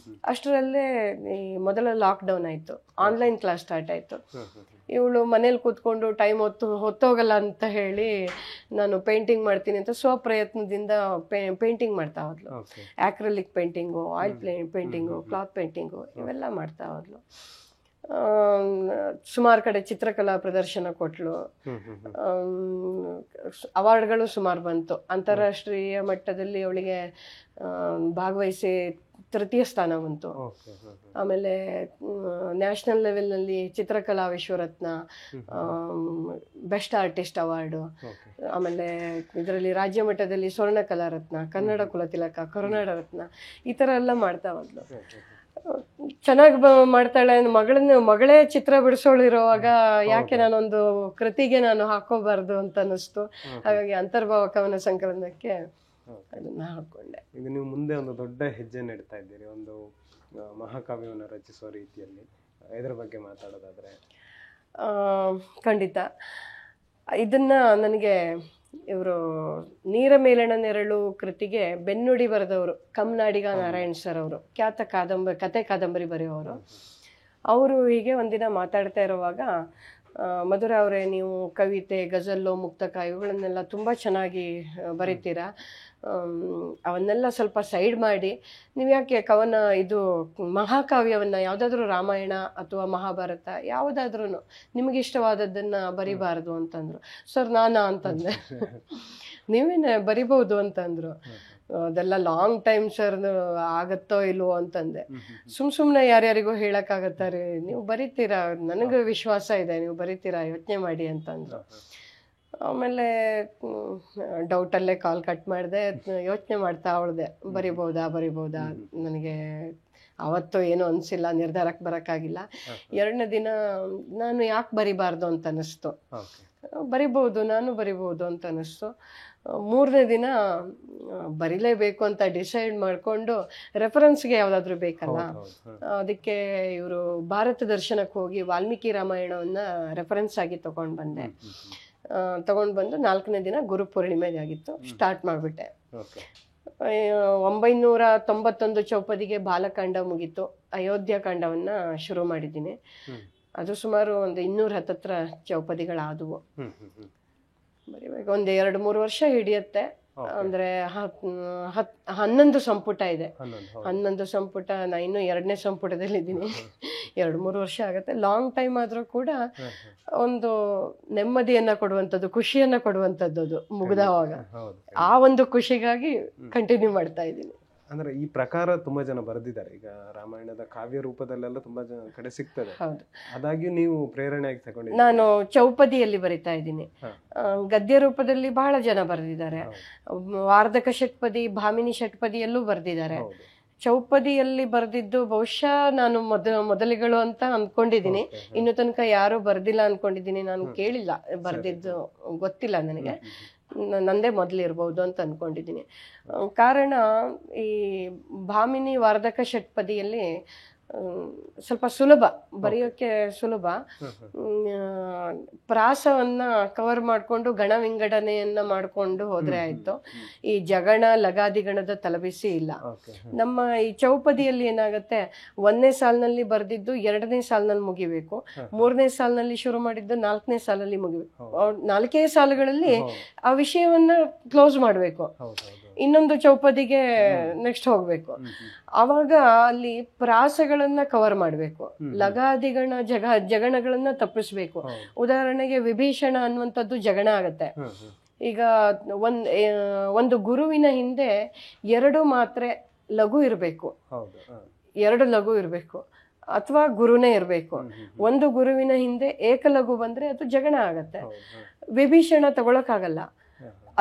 ಅಷ್ಟರಲ್ಲೇ ಈ ಮೊದಲ ಲಾಕ್ಡೌನ್ ಆಯ್ತು, ಆನ್ಲೈನ್ ಕ್ಲಾಸ್ ಸ್ಟಾರ್ಟ್ ಆಯ್ತು. ಇವಳು ಮನೇಲಿ ಕೂತ್ಕೊಂಡು ಟೈಮ್ ಹೊತ್ತೋಗಲ್ಲ ಅಂತ ಹೇಳಿ ನಾನು ಪೇಂಟಿಂಗ್ ಮಾಡ್ತೀನಿ ಅಂತ ಸ್ವಪ್ರಯತ್ನದಿಂದ ಪೇಂಟಿಂಗ್ ಮಾಡ್ತಾ ಹೋದ್ಲು. Acrylic painting, oil painting, cloth painting, ಇವೆಲ್ಲ ಮಾಡ್ತಾ ಹೋದ್ಲು. ಸುಮಾರು ಕಡೆ ಚಿತ್ರಕಲಾ ಪ್ರದರ್ಶನ ಕೊಟ್ಲು. ಅವಾರ್ಡ್ಗಳು ಸುಮಾರು ಬಂತು. ಅಂತಾರಾಷ್ಟ್ರೀಯ ಮಟ್ಟದಲ್ಲಿ ಅವಳಿಗೆ ಭಾಗವಹಿಸಿ 3ಯ ಸ್ಥಾನ ಬಂತು. ಆಮೇಲೆ ನ್ಯಾಷನಲ್ ಲೆವೆಲ್ನಲ್ಲಿ ಚಿತ್ರಕಲಾ ವಿಶ್ವರತ್ನ, ಬೆಸ್ಟ್ ಆರ್ಟಿಸ್ಟ್ ಅವಾರ್ಡು, ಆಮೇಲೆ ಇದರಲ್ಲಿ ರಾಜ್ಯ ಮಟ್ಟದಲ್ಲಿ ಸ್ವರ್ಣ ಕಲಾರತ್ನ, ಕನ್ನಡ ಕುಲತಿಲಕ, ಕರುನಾಡ ರತ್ನ, ಈ ಥರ ಎಲ್ಲ ಮಾಡ್ತಾ ಹೋದ್ಲು. ಚೆನ್ನಾಗಿ ಮಾಡ್ತಾಳೆ. ಮಗಳೇ ಚಿತ್ರ ಬಿಡಿಸೋಳಿರುವಾಗ ಯಾಕೆ ನಾನೊಂದು ಕೃತಿಗೆ ನಾನು ಹಾಕೋಬಾರ್ದು ಅಂತ ಅನ್ನಿಸ್ತು. ಹಾಗಾಗಿ ಅಂತರ್ಭಾವ ಕವನ ಸಂಕಲನಕ್ಕೆ ಅದನ್ನ ಹಾಕೊಂಡೆ.
ಈಗ ನೀವು ಮುಂದೆ ಒಂದು ದೊಡ್ಡ ಹೆಜ್ಜೆ ನೆಡ್ತಾ ಇದ್ದೀರಿ, ಒಂದು ಮಹಾಕಾವ್ಯವನ್ನು ರಚಿಸುವ ರೀತಿಯಲ್ಲಿ. ಇದರ ಬಗ್ಗೆ ಮಾತಾಡೋದಾದ್ರೆ?
ಖಂಡಿತ. ಇದನ್ನ ನನಗೆ ಇವರು ನೀರ ಮೇಲಣ ನೆರಳು ಕೃತಿಗೆ ಬೆನ್ನುಡಿ ಬರೆದವರು ಕಮ್ನಾಡಿಗ ನಾರಾಯಣ್ ಸರ್ ಅವರು, ಖ್ಯಾತ ಕತೆ ಕಾದಂಬರಿ ಬರೆಯೋರು. ಅವರು ಹೀಗೆ ಒಂದಿನ ಮಾತಾಡ್ತಾ ಇರುವಾಗ, ಮಧುರ ಅವರೇ, ನೀವು ಕವಿತೆ, ಗಜಲ್ಲು, ಮುಕ್ತಕ ಇವುಗಳನ್ನೆಲ್ಲ ತುಂಬ ಚೆನ್ನಾಗಿ ಬರೀತೀರಾ, ಅವನ್ನೆಲ್ಲ ಸ್ವಲ್ಪ ಸೈಡ್ ಮಾಡಿ ನೀವು ಯಾಕೆ ಇದು ಮಹಾಕಾವ್ಯವನ್ನು, ಯಾವುದಾದ್ರೂ ರಾಮಾಯಣ ಅಥವಾ ಮಹಾಭಾರತ ಯಾವುದಾದ್ರೂ ನಿಮಗಿಷ್ಟವಾದದ್ದನ್ನು ಬರಿಬಾರ್ದು ಅಂತಂದರು. ಸರ್ ನಾನಾ ಅಂತಂದೆ. ನೀವೇನೆ ಬರಿಬೋದು ಅಂತಂದರು. ಅದೆಲ್ಲ ಲಾಂಗ್ ಟೈಮ್ ಸರ್, ಆಗತ್ತೋ ಇಲ್ವೋ ಅಂತಂದೆ. ಸುಮ್ಮನೆ ಯಾರ್ಯಾರಿಗೂ ಹೇಳಕ್ಕಾಗತ್ತಾರೆ, ನೀವು ಬರಿತೀರಾ, ನನಗೆ ವಿಶ್ವಾಸ ಇದೆ ನೀವು ಬರಿತೀರಾ, ಯೋಚನೆ ಮಾಡಿ ಅಂತಂದ್ರು. ಆಮೇಲೆ ಡೌಟಲ್ಲೇ ಕಾಲ್ ಕಟ್ ಮಾಡಿದೆ, ಯೋಚನೆ ಮಾಡ್ತಾ ಅವಳಿದೆ, ಬರಿಬೋದಾ. ನನಗೆ ಅವತ್ತು ಏನೂ ಅನಿಸಿಲ್ಲ, ನಿರ್ಧಾರಕ್ಕೆ ಬರೋಕ್ಕಾಗಿಲ್ಲ. 2ನೇ ದಿನ ನಾನು ಯಾಕೆ ಬರಿಬಾರ್ದು ಅಂತ ಅನ್ನಿಸ್ತು. ನಾನು ಬರಿಬೋದು ಅಂತ ಅನ್ನಿಸ್ತು. 3ನೇ ದಿನ ಬರಿಲೇಬೇಕು ಅಂತ ಡಿಸೈಡ್ ಮಾಡಿಕೊಂಡು, ರೆಫರೆನ್ಸ್ಗೆ ಯಾವುದಾದ್ರೂ ಬೇಕಲ್ಲ, ಅದಕ್ಕೆ ಇವರು ಭಾರತ ದರ್ಶನಕ್ಕೆ ಹೋಗಿ ವಾಲ್ಮೀಕಿ ರಾಮಾಯಣವನ್ನು ರೆಫರೆನ್ಸ್ ಆಗಿ ತಗೊಂಡು ಬಂದು 4ನೇ ದಿನ ಗುರುಪೂರ್ಣಿಮೆ ಆಗಿತ್ತು, ಸ್ಟಾರ್ಟ್ ಮಾಡಿಬಿಟ್ಟೆ. 991 ಚೌಪದಿಗೆ ಬಾಲಕಾಂಡ ಮುಗೀತು. ಅಯೋಧ್ಯಕಾಂಡವನ್ನು ಶುರು ಮಾಡಿದ್ದೀನಿ. ಅದು ಸುಮಾರು ಒಂದು 210 ಚೌಪದಿಗಳಾದವು. ಬರಿಬೇಕು, ಒಂದು 2-3 ವರ್ಷ ಹಿಡಿಯುತ್ತೆ. ಅಂದ್ರೆ 11 ಸಂಪುಟ ಇದೆ.
11
ಸಂಪುಟ. ನಾ ಇನ್ನು 2ನೇ ಸಂಪುಟದಲ್ಲಿ ಇದ್ದೀನಿ. 2-3 ವರ್ಷ ಆಗತ್ತೆ. ಲಾಂಗ್ ಟೈಮ್ ಆದ್ರೂ ಕೂಡ ಒಂದು ನೆಮ್ಮದಿಯನ್ನ ಕೊಡುವಂಥದ್ದು, ಖುಷಿಯನ್ನ ಕೊಡುವಂಥದ್ದು ಅದು ಮುಗ್ದವಾಗ. ಆ ಒಂದು ಖುಷಿಗಾಗಿ ಕಂಟಿನ್ಯೂ ಮಾಡ್ತಾ ಇದ್ದೀನಿ.
ಅಂದ್ರೆ ಈ ಪ್ರಕಾರ ತುಂಬಾ ಜನ ಬರೆದಿದ್ದಾರೆ. ಈಗ ರಾಮಾಯಣದ ಕಾವ್ಯ ರೂಪದಲ್ಲೆಲ್ಲ ತುಂಬಾ ಜನ ಕಡೆ ಸಿಗ್ತದೆ. ಅದಾಗಿ ನೀವು ಪ್ರೇರಣೆಯಾಗಿ ತಗೊಂಡಿದ್ದೀರಿ.
ನಾನು ಚೌಪದಿಯಲ್ಲಿ ಬರಿತಾ ಇದ್ದೀನಿ. ಗದ್ಯ ರೂಪದಲ್ಲಿ ಬಹಳ ಜನ ಬರೆದಿದ್ದಾರೆ. ವಾರ್ಧಕ ಷಟ್ಪದಿ, ಭಾಮಿನಿ ಷಟ್ಪದಿಯಲ್ಲೂ ಬರೆದಿದ್ದಾರೆ. ಚೌಪದಿಯಲ್ಲಿ ಬರೆದಿದ್ದು ಬಹುಶಃ ನಾನು ಮೊದಲಿಗಳು ಅಂತ ಅನ್ಕೊಂಡಿದ್ದೀನಿ. ಇನ್ನು ತನಕ ಯಾರು ಬರ್ದಿಲ್ಲ ಅನ್ಕೊಂಡಿದ್ದೀನಿ. ನಾನು ಕೇಳಿಲ್ಲ, ಬರ್ದಿದ್ದು ಗೊತ್ತಿಲ್ಲ ನನಗೆ. ನಂದೇ ಮೊದಲಿರ್ಬೋದು ಅಂತ ಅನ್ಕೊಂಡಿದ್ದೀನಿ. ಕಾರಣ ಈ ಭಾಮಿನಿ ವಾರ್ಧಕ ಷಟ್ಪದಿಯಲ್ಲಿ ಸ್ವಲ್ಪ ಸುಲಭ, ಬರೆಯೋಕ್ಕೆ ಸುಲಭ. ಪ್ರಾಸವನ್ನ ಕವರ್ ಮಾಡಿಕೊಂಡು ಗಣ ವಿಂಗಡಣೆಯನ್ನ ಮಾಡಿಕೊಂಡು ಹೋದ್ರೆ ಆಯ್ತು. ಈ ಜಗಣ ಲಗಾದಿಗಣದ ತಲಬಿಸಿ ಇಲ್ಲ. ನಮ್ಮ ಈ ಚೌಪದಿಯಲ್ಲಿ ಏನಾಗುತ್ತೆ, 1ನೇ ಸಾಲಿನಲ್ಲಿ ಬರೆದಿದ್ದು 2ನೇ ಸಾಲಿನಲ್ಲಿ ಮುಗಿಬೇಕು, 3ನೇ ಸಾಲಿನಲ್ಲಿ ಶುರು ಮಾಡಿದ್ದು 4ನೇ ಸಾಲಲ್ಲಿ ಮುಗಿಬೇಕು. 4 ಸಾಲುಗಳಲ್ಲಿ ಆ ವಿಷಯವನ್ನ ಕ್ಲೋಸ್ ಮಾಡಬೇಕು, ಇನ್ನೊಂದು ಚೌಪದಿಗೆ ನೆಕ್ಸ್ಟ್ ಹೋಗ್ಬೇಕು. ಅವಾಗ ಅಲ್ಲಿ ಪ್ರಾಸಗಳನ್ನ ಕವರ್ ಮಾಡ್ಬೇಕು, ಲಗಾದಿಗಣ ಜಗಣಗಳನ್ನ ತಪ್ಪಿಸ್ಬೇಕು. ಉದಾಹರಣೆಗೆ ವಿಭೀಷಣ ಅನ್ನುವಂಥದ್ದು ಜಗಣ ಆಗತ್ತೆ. ಈಗ ಒಂದು ಗುರುವಿನ ಹಿಂದೆ 2 ಮಾತ್ರೆ ಲಘು ಇರಬೇಕು, 2 ಲಘು ಇರಬೇಕು, ಅಥವಾ ಗುರುನೇ ಇರಬೇಕು. ಒಂದು ಗುರುವಿನ ಹಿಂದೆ ಏಕಲಘು ಬಂದ್ರೆ ಅದು ಜಗಣ ಆಗತ್ತೆ. ವಿಭೀಷಣ ತಗೊಳಕ್ಕಾಗಲ್ಲ,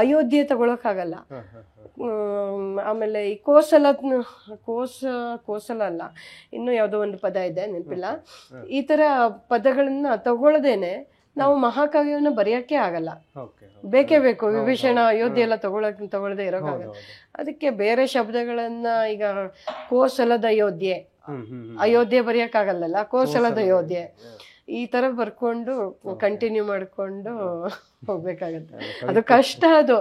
ಅಯೋಧ್ಯೆ ತಗೊಳಕ್ಕಾಗಲ್ಲ. ಆಮೇಲೆ ಈ ಕೋಸಲ ಅಲ್ಲ, ಇನ್ನು ಯಾವುದೋ ಒಂದು ಪದ ಇದೆ, ನೆನಪಿಲ್ಲ. ಈ ತರ ಪದಗಳನ್ನ ತಗೊಳ್ಳದೇನೆ ನಾವು ಮಹಾಕಾವ್ಯವನ್ನ ಬರೆಯಕ್ಕೆ ಆಗಲ್ಲ. ಬೇಕೇ ಬೇಕು. ವಿಭೀಷಣ ಅಯೋಧ್ಯೆ ಎಲ್ಲ ತಗೊಳ್ಳದೆ ಇರೋಕ್ಕಾಗಲ್ಲ. ಅದಕ್ಕೆ ಬೇರೆ ಶಬ್ದಗಳನ್ನ, ಈಗ ಕೋಸಲದ ಅಯೋಧ್ಯೆ ಬರೆಯಕ್ಕಾಗಲ್ಲ, ಕೋಸಲದ ಅಯೋಧ್ಯೆ ಈ ತರ ಬರ್ಕೊಂಡು ಕಂಟಿನ್ಯೂ ಮಾಡ್ಕೊಂಡು ಹೋಗ್ಬೇಕಾಗತ್ತೆ. ಅದು ಕಷ್ಟ. ಅದು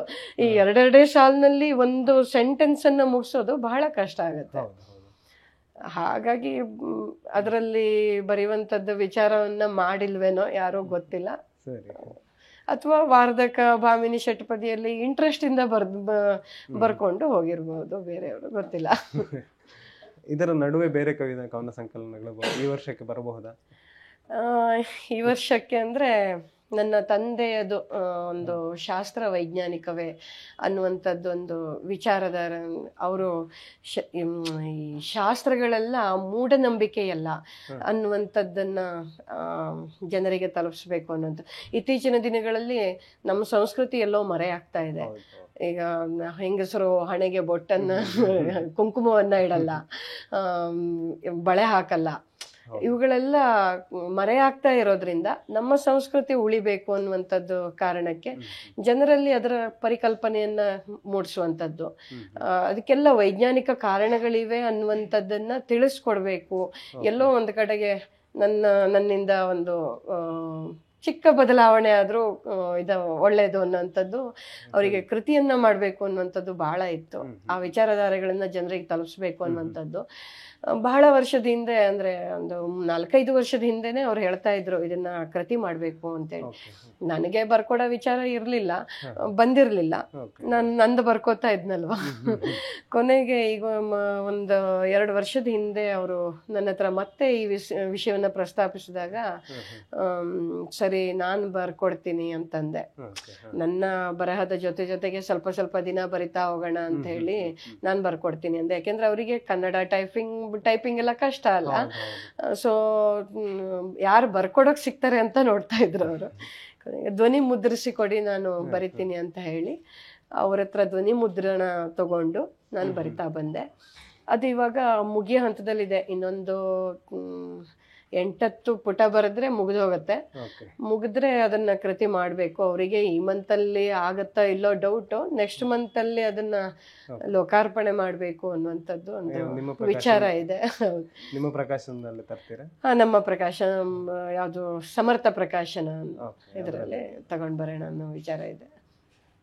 ಈ 2 ಸಾಲಿನಲ್ಲಿ ಒಂದು ಸೆಂಟೆನ್ಸ್ ಅನ್ನ ಮುಗಿಸೋದು ಬಹಳ ಕಷ್ಟ ಆಗತ್ತೆ. ಹಾಗಾಗಿ ಅದರಲ್ಲಿ ಬರೆಯುವಂಥದ್ದು ವಿಚಾರವನ್ನ ಮಾಡಿಲ್ವೇನೋ ಯಾರೋ ಗೊತ್ತಿಲ್ಲ. ಅಥವಾ ವಾರ್ಧಕ ಭಾಮಿನಿ ಷಟ್ಪದಿಯಲ್ಲಿ ಇಂಟ್ರೆಸ್ಟ್ ಇಂದ ಬರ್ಕೊಂಡು ಹೋಗಿರ್ಬೋದು, ಬೇರೆಯವರು ಗೊತ್ತಿಲ್ಲ.
ಇದರ ನಡುವೆ ಬೇರೆ ಕವನ ಸಂಕಲನಗಳು ಈ ವರ್ಷಕ್ಕೆ ಬರಬಹುದಾ?
ಈ ವರ್ಷಕ್ಕೆ ಅಂದ್ರೆ ನನ್ನ ತಂದೆಯದು ಒಂದು ಶಾಸ್ತ್ರ ವೈಜ್ಞಾನಿಕವೇ ಅನ್ನುವಂಥದ್ದು ಒಂದು ವಿಚಾರಧಾರ. ಅವರು ಈ ಶಾಸ್ತ್ರಗಳೆಲ್ಲ ಮೂಢನಂಬಿಕೆಯಲ್ಲ ಅನ್ನುವಂಥದ್ದನ್ನ ಜನರಿಗೆ ತಲುಪಿಸ್ಬೇಕು ಅನ್ನೋದು. ಇತ್ತೀಚಿನ ದಿನಗಳಲ್ಲಿ ನಮ್ಮ ಸಂಸ್ಕೃತಿ ಎಲ್ಲೋ ಮರೆಯಾಗ್ತಾ ಇದೆ. ಈಗ ಹೆಂಗಸರು ಹಣೆಗೆ ಬೊಟ್ಟನ್ನ ಕುಂಕುಮವನ್ನ ಇಡಲ್ಲ, ಬಳೆ ಹಾಕಲ್ಲ. ಇವುಗಳೆಲ್ಲ ಮರೆಯಾಗ್ತಾ ಇರೋದ್ರಿಂದ ನಮ್ಮ ಸಂಸ್ಕೃತಿ ಉಳಿಬೇಕು ಅನ್ನುವಂಥದ್ದು ಕಾರಣಕ್ಕೆ ಜನರಲ್ಲಿ ಅದರ ಪರಿಕಲ್ಪನೆಯನ್ನ ಮೂಡಿಸುವಂಥದ್ದು. ಅದಕ್ಕೆಲ್ಲ ವೈಜ್ಞಾನಿಕ ಕಾರಣಗಳಿವೆ ಅನ್ನುವಂಥದ್ದನ್ನ ತಿಳಿಸ್ಕೊಡ್ಬೇಕು. ಎಲ್ಲೋ ಒಂದು ಕಡೆಗೆ ನನ್ನಿಂದ ಒಂದು ಚಿಕ್ಕ ಬದಲಾವಣೆ ಆದ್ರೂ ಒಳ್ಳೇದು ಅನ್ನುವಂಥದ್ದು, ಅವರಿಗೆ ಕೃತಿಯನ್ನ ಮಾಡ್ಬೇಕು ಅನ್ನುವಂಥದ್ದು ಬಹಳ ಇತ್ತು. ಆ ವಿಚಾರಧಾರೆಗಳನ್ನ ಜನರಿಗೆ ತಲುಪಿಸ್ಬೇಕು ಅನ್ನುವಂಥದ್ದು ಬಹಳ ವರ್ಷದ ಹಿಂದೆ, ಅಂದ್ರೆ ಒಂದು 4-5 ವರ್ಷದ ಹಿಂದೆನೆ ಅವ್ರು ಹೇಳ್ತಾ ಇದ್ರು ಇದನ್ನ ಕೃತಿ ಮಾಡ್ಬೇಕು ಅಂತೇಳಿ. ನನಗೆ ಬರ್ಕೊಡೋ ವಿಚಾರ ಇರ್ಲಿಲ್ಲ, ಬಂದಿರ್ಲಿಲ್ಲ. ನಂದು ಬರ್ಕೋತಾ ಇದ್ನಲ್ವಾ. ಕೊನೆಗೆ ಈಗ ಒಂದು 2 ವರ್ಷದ ಹಿಂದೆ ಅವರು ನನ್ನ ಹತ್ರ ಮತ್ತೆ ಈ ವಿಷಯವನ್ನ ಪ್ರಸ್ತಾಪಿಸಿದಾಗ ಸರಿ ನಾನ್ ಬರ್ಕೊಡ್ತೀನಿ ಅಂತಂದೆ. ನನ್ನ ಬರಹದ ಜೊತೆಗೆ ಸ್ವಲ್ಪ ದಿನ ಬರಿತಾ ಹೋಗೋಣ ಅಂತ ಹೇಳಿ ನಾನ್ ಬರ್ಕೊಡ್ತೀನಿ ಅಂದೆ. ಯಾಕೆಂದ್ರೆ ಅವರಿಗೆ ಕನ್ನಡ ಟೈಪಿಂಗ್ ಎಲ್ಲ ಕಷ್ಟ ಅಲ್ಲ. ಸೊ ಯಾರು ಬರ್ಕೊಡಕ್ ಸಿಗ್ತಾರೆ ಅಂತ ನೋಡ್ತಾ ಇದ್ರು ಅವರು. ಧ್ವನಿ ಮುದ್ರಿಸಿ ಕೊಡಿ ನಾನು ಬರಿತೀನಿ ಅಂತ ಹೇಳಿ ಅವ್ರ ಹತ್ರ ಧ್ವನಿ ಮುದ್ರಣ ತಗೊಂಡು ನಾನು ಬರಿತಾ ಬಂದೆ. ಅದು ಇವಾಗ ಮುಗಿಯೋ ಹಂತದಲ್ಲಿದೆ. ಇನ್ನೊಂದು 8-10 ಪುಟ ಬರೆದ್ರೆ ಮುಗಿದೋಗತ್ತೆ. ಮುಗಿದ್ರೆ ಅದನ್ನ ಕೃತಿ ಮಾಡ್ಬೇಕು. ಅವರಿಗೆ ಈ ಮಂತಲ್ಲಿ ಆಗತ್ತಾ ಇಲ್ಲೋ ಡೌಟ್. ನೆಕ್ಸ್ಟ್ ಮಂತಲ್ಲಿ ಅದನ್ನ ಲೋಕಾರ್ಪಣೆ ಮಾಡ್ಬೇಕು ಅನ್ನುವಂಥದ್ದು ಒಂದು ವಿಚಾರ ಇದೆ.
ನಿಮ್ಮ ಪ್ರಕಾಶನದಲ್ಲಿ ತರ್ತೀರಾ?
ನಮ್ಮ ಪ್ರಕಾಶನ ಯಾವುದು ಸಮರ್ಥ ಪ್ರಕಾಶನ ಇದರಲ್ಲಿ ತಗೊಂಡ್ ಬರೋಣ ಅನ್ನೋ ವಿಚಾರ ಇದೆ.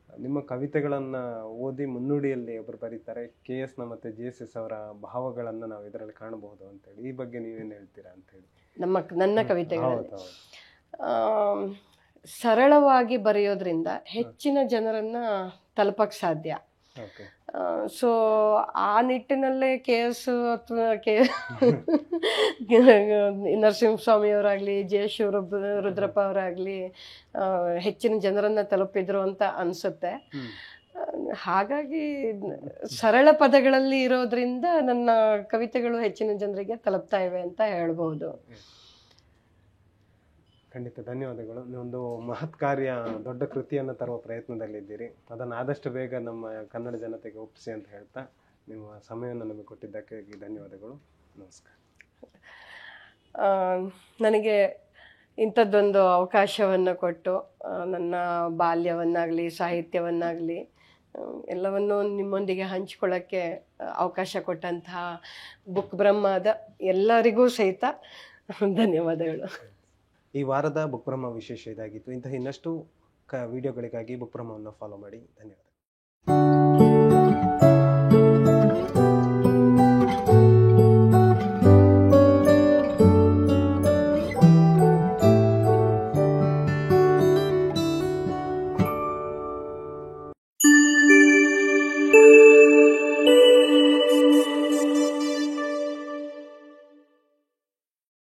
ನಿಮ್ಮ ಕವಿತೆಗಳನ್ನ ಓದಿ ಮುನ್ನುಡಿಯಲ್ಲಿ ಒಬ್ರು ಬರೀತಾರೆ, KS ಮತ್ತೆ JSS ಅವರ ಭಾವಗಳನ್ನ ನಾವು ಇದರಲ್ಲಿ ಕಾಣಬಹುದು ಅಂತ ಹೇಳಿ. ಈ ಬಗ್ಗೆ ನೀವೇನ್ ಹೇಳ್ತೀರಾ ಅಂತ ಹೇಳಿ.
ನನ್ನ ಕವಿತೆಗಳಲ್ಲಿ ಸರಳವಾಗಿ ಬರೆಯೋದ್ರಿಂದ ಹೆಚ್ಚಿನ ಜನರನ್ನ ತಲುಪಕ್ಕೆ ಸಾಧ್ಯ.
ಓಕೆ.
ಸೊ ಆ ನಿಟ್ಟಿನಲ್ಲೇ KS ಅಥವಾ ನರಸಿಂಹಸ್ವಾಮಿಯವರಾಗಲಿ, ರುದ್ರಪ್ಪ ಅವರಾಗಲಿ ಹೆಚ್ಚಿನ ಜನರನ್ನ ತಲುಪಿದ್ರು ಅಂತ ಅನಿಸುತ್ತೆ. ಹಾಗಾಗಿ ಸರಳ ಪದಗಳಲ್ಲಿ ಇರೋದ್ರಿಂದ ನನ್ನ ಕವಿತೆಗಳು ಹೆಚ್ಚಿನ ಜನರಿಗೆ ತಲುಪ್ತಾ ಇವೆ ಅಂತ ಹೇಳ್ಬೋದು.
ಖಂಡಿತ ಧನ್ಯವಾದಗಳು. ನೀವೊಂದು ಮಹತ್ ಕಾರ್ಯ, ದೊಡ್ಡ ಕೃತಿಯನ್ನು ತರುವ ಪ್ರಯತ್ನದಲ್ಲಿದ್ದೀರಿ. ಅದನ್ನು ಆದಷ್ಟು ಬೇಗ ನಮ್ಮ ಕನ್ನಡ ಜನತೆಗೆ ಒಪ್ಪಿಸಿ ಅಂತ ಹೇಳ್ತಾ ನಿಮ್ಮ ಸಮಯವನ್ನು ನಮಗೆ ಕೊಟ್ಟಿದ್ದಕ್ಕೆ ಧನ್ಯವಾದಗಳು. ನಮಸ್ಕಾರ.
ನನಗೆ ಇಂಥದ್ದೊಂದು ಅವಕಾಶವನ್ನು ಕೊಟ್ಟು ನನ್ನ ಬಾಲ್ಯವನ್ನಾಗಲಿ ಸಾಹಿತ್ಯವನ್ನಾಗಲಿ ಎಲ್ಲವನ್ನೂ ನಿಮ್ಮೊಂದಿಗೆ ಹಂಚಿಕೊಳ್ಳೋಕ್ಕೆ ಅವಕಾಶ ಕೊಟ್ಟಂತಹ ಬುಕ್ ಬ್ರಹ್ಮದ ಎಲ್ಲರಿಗೂ ಸಹಿತ ಧನ್ಯವಾದಗಳು.
ಈ ವಾರದ ಬುಕ್ ಬ್ರಹ್ಮ ವಿಶೇಷ ಇದಾಗಿತ್ತು. ಇಂತಹ ಇನ್ನಷ್ಟು ವಿಡಿಯೋಗಳಿಗಾಗಿ ಬುಕ್ ಬ್ರಹ್ಮವನ್ನು ಫಾಲೋ ಮಾಡಿ. ಧನ್ಯವಾದ.